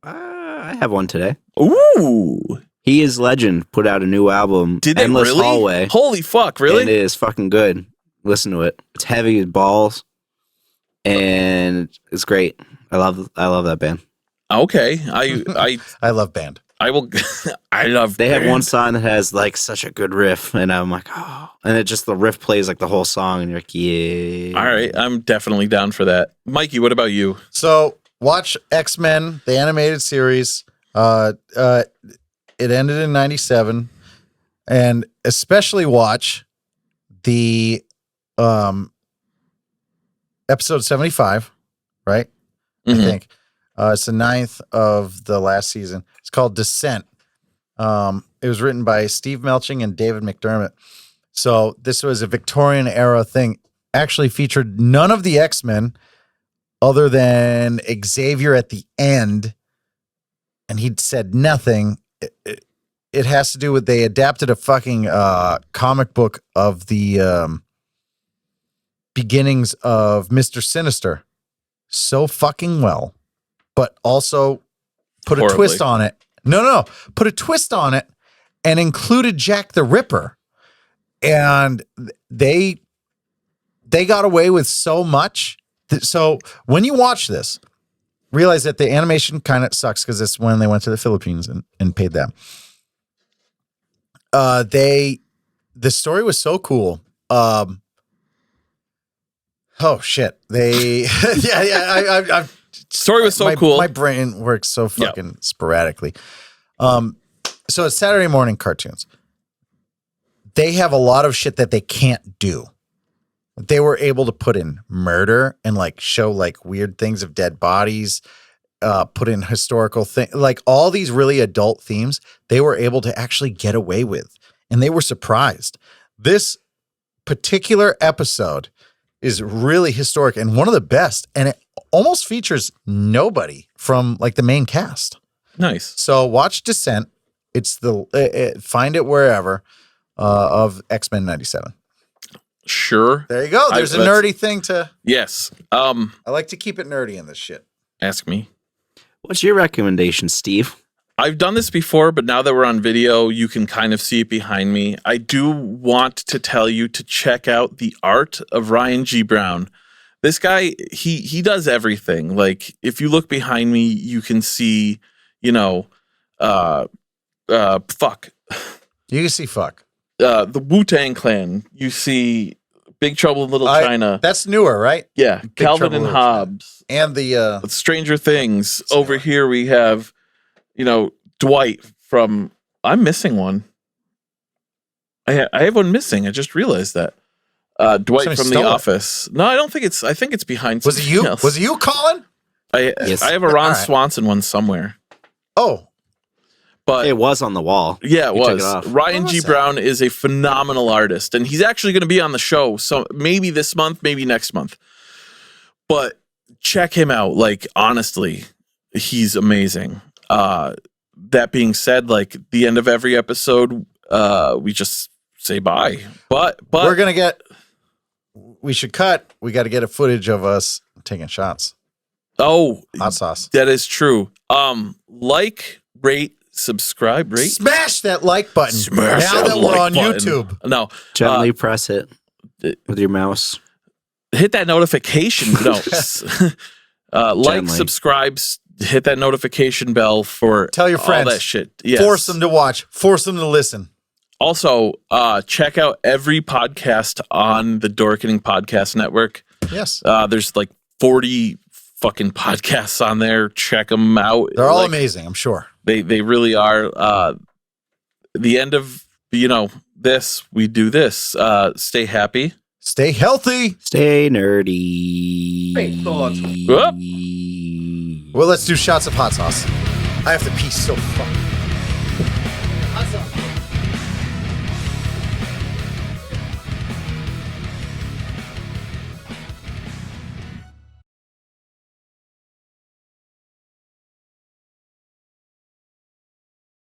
I have one today. Ooh. He Is Legend put out a new album. Did they Endless really? Hallway. Holy fuck, really? And it is fucking good. Listen to it. It's heavy as balls. And it's great. I love that band. Okay. I love band. I will I love They band. have one song that has like such a good riff, and I'm like, oh. And it just the riff plays like the whole song, and you're like, yeah. All right. I'm definitely down for that. Mikey, what about you? So watch X-Men, the animated series. It ended in 97, and especially watch the episode 75, right? Mm-hmm. I think it's the 9th of the last season. It's called Descent. It was written by Steve Melching and David McDermott. So this was a Victorian era thing. Actually featured none of the X-Men other than Xavier at the end, and he'd said nothing. It has to do with they adapted a fucking comic book of the beginnings of Mr. Sinister so fucking well, but also put a twist on it. No, put a twist on it and included Jack the Ripper, and they got away with so much. So when you watch this, realize that the animation kind of sucks because it's when they went to the Philippines and paid them. They the story was so cool. Oh shit! They I Story was so cool. My brain works so fucking sporadically. So it's Saturday morning cartoons. They have a lot of shit that they can't do. They were able to put in murder and like show like weird things of dead bodies, put in historical things, like all these really adult themes they were able to actually get away with. And they were surprised. This particular episode is really historic and one of the best. And it almost features nobody from like the main cast. Nice. So watch Descent. It's find it wherever of X-Men 97. Sure. There you go. There's a nerdy thing to. Yes. I like to keep it nerdy in this shit. Ask me. What's your recommendation, Steve? I've done this before, but now that we're on video, you can kind of see it behind me. I do want to tell you to check out the art of Ryan G. Brown. This guy, he does everything. Like, if you look behind me, you can see, fuck. You can see fuck. The Wu-Tang Clan. You see Big Trouble in Little China. That's newer, right? Yeah. Big Calvin Trouble and Hobbes. And the Stranger Things. Over here we have, Dwight from. I'm missing one. I have one missing. I just realized that. Dwight from The Office. No, I don't think it's. I think it's behind. Was it you? Else. Was it you, Colin? Yes. I have a Ron Swanson one somewhere. Oh. But it was on the wall. Yeah, it was. Ryan G. Brown is a phenomenal artist, and he's actually going to be on the show. So maybe this month, maybe next month. But check him out. Like, honestly, he's amazing. That being said, like the end of every episode, we just say bye. But we're gonna get. We should cut. We got to get a footage of us taking shots. Oh, hot sauce. That is true. Like, rate. Subscribe, rate, smash that like button. Now that we're on YouTube. No, gently press it with your mouse. Hit that notification. No, like, subscribe, hit that notification bell for. Tell your friends all that shit. Yes. Force them to watch. Force them to listen. Also, check out every podcast on the Dorkening Podcast Network. Yes, there's like 40 fucking podcasts on there. Check them out. They're all amazing. I'm sure. They really are. The end of, this, we do this. Stay happy. Stay healthy. Stay nerdy. Well, let's do shots of hot sauce. I have to pee so fucking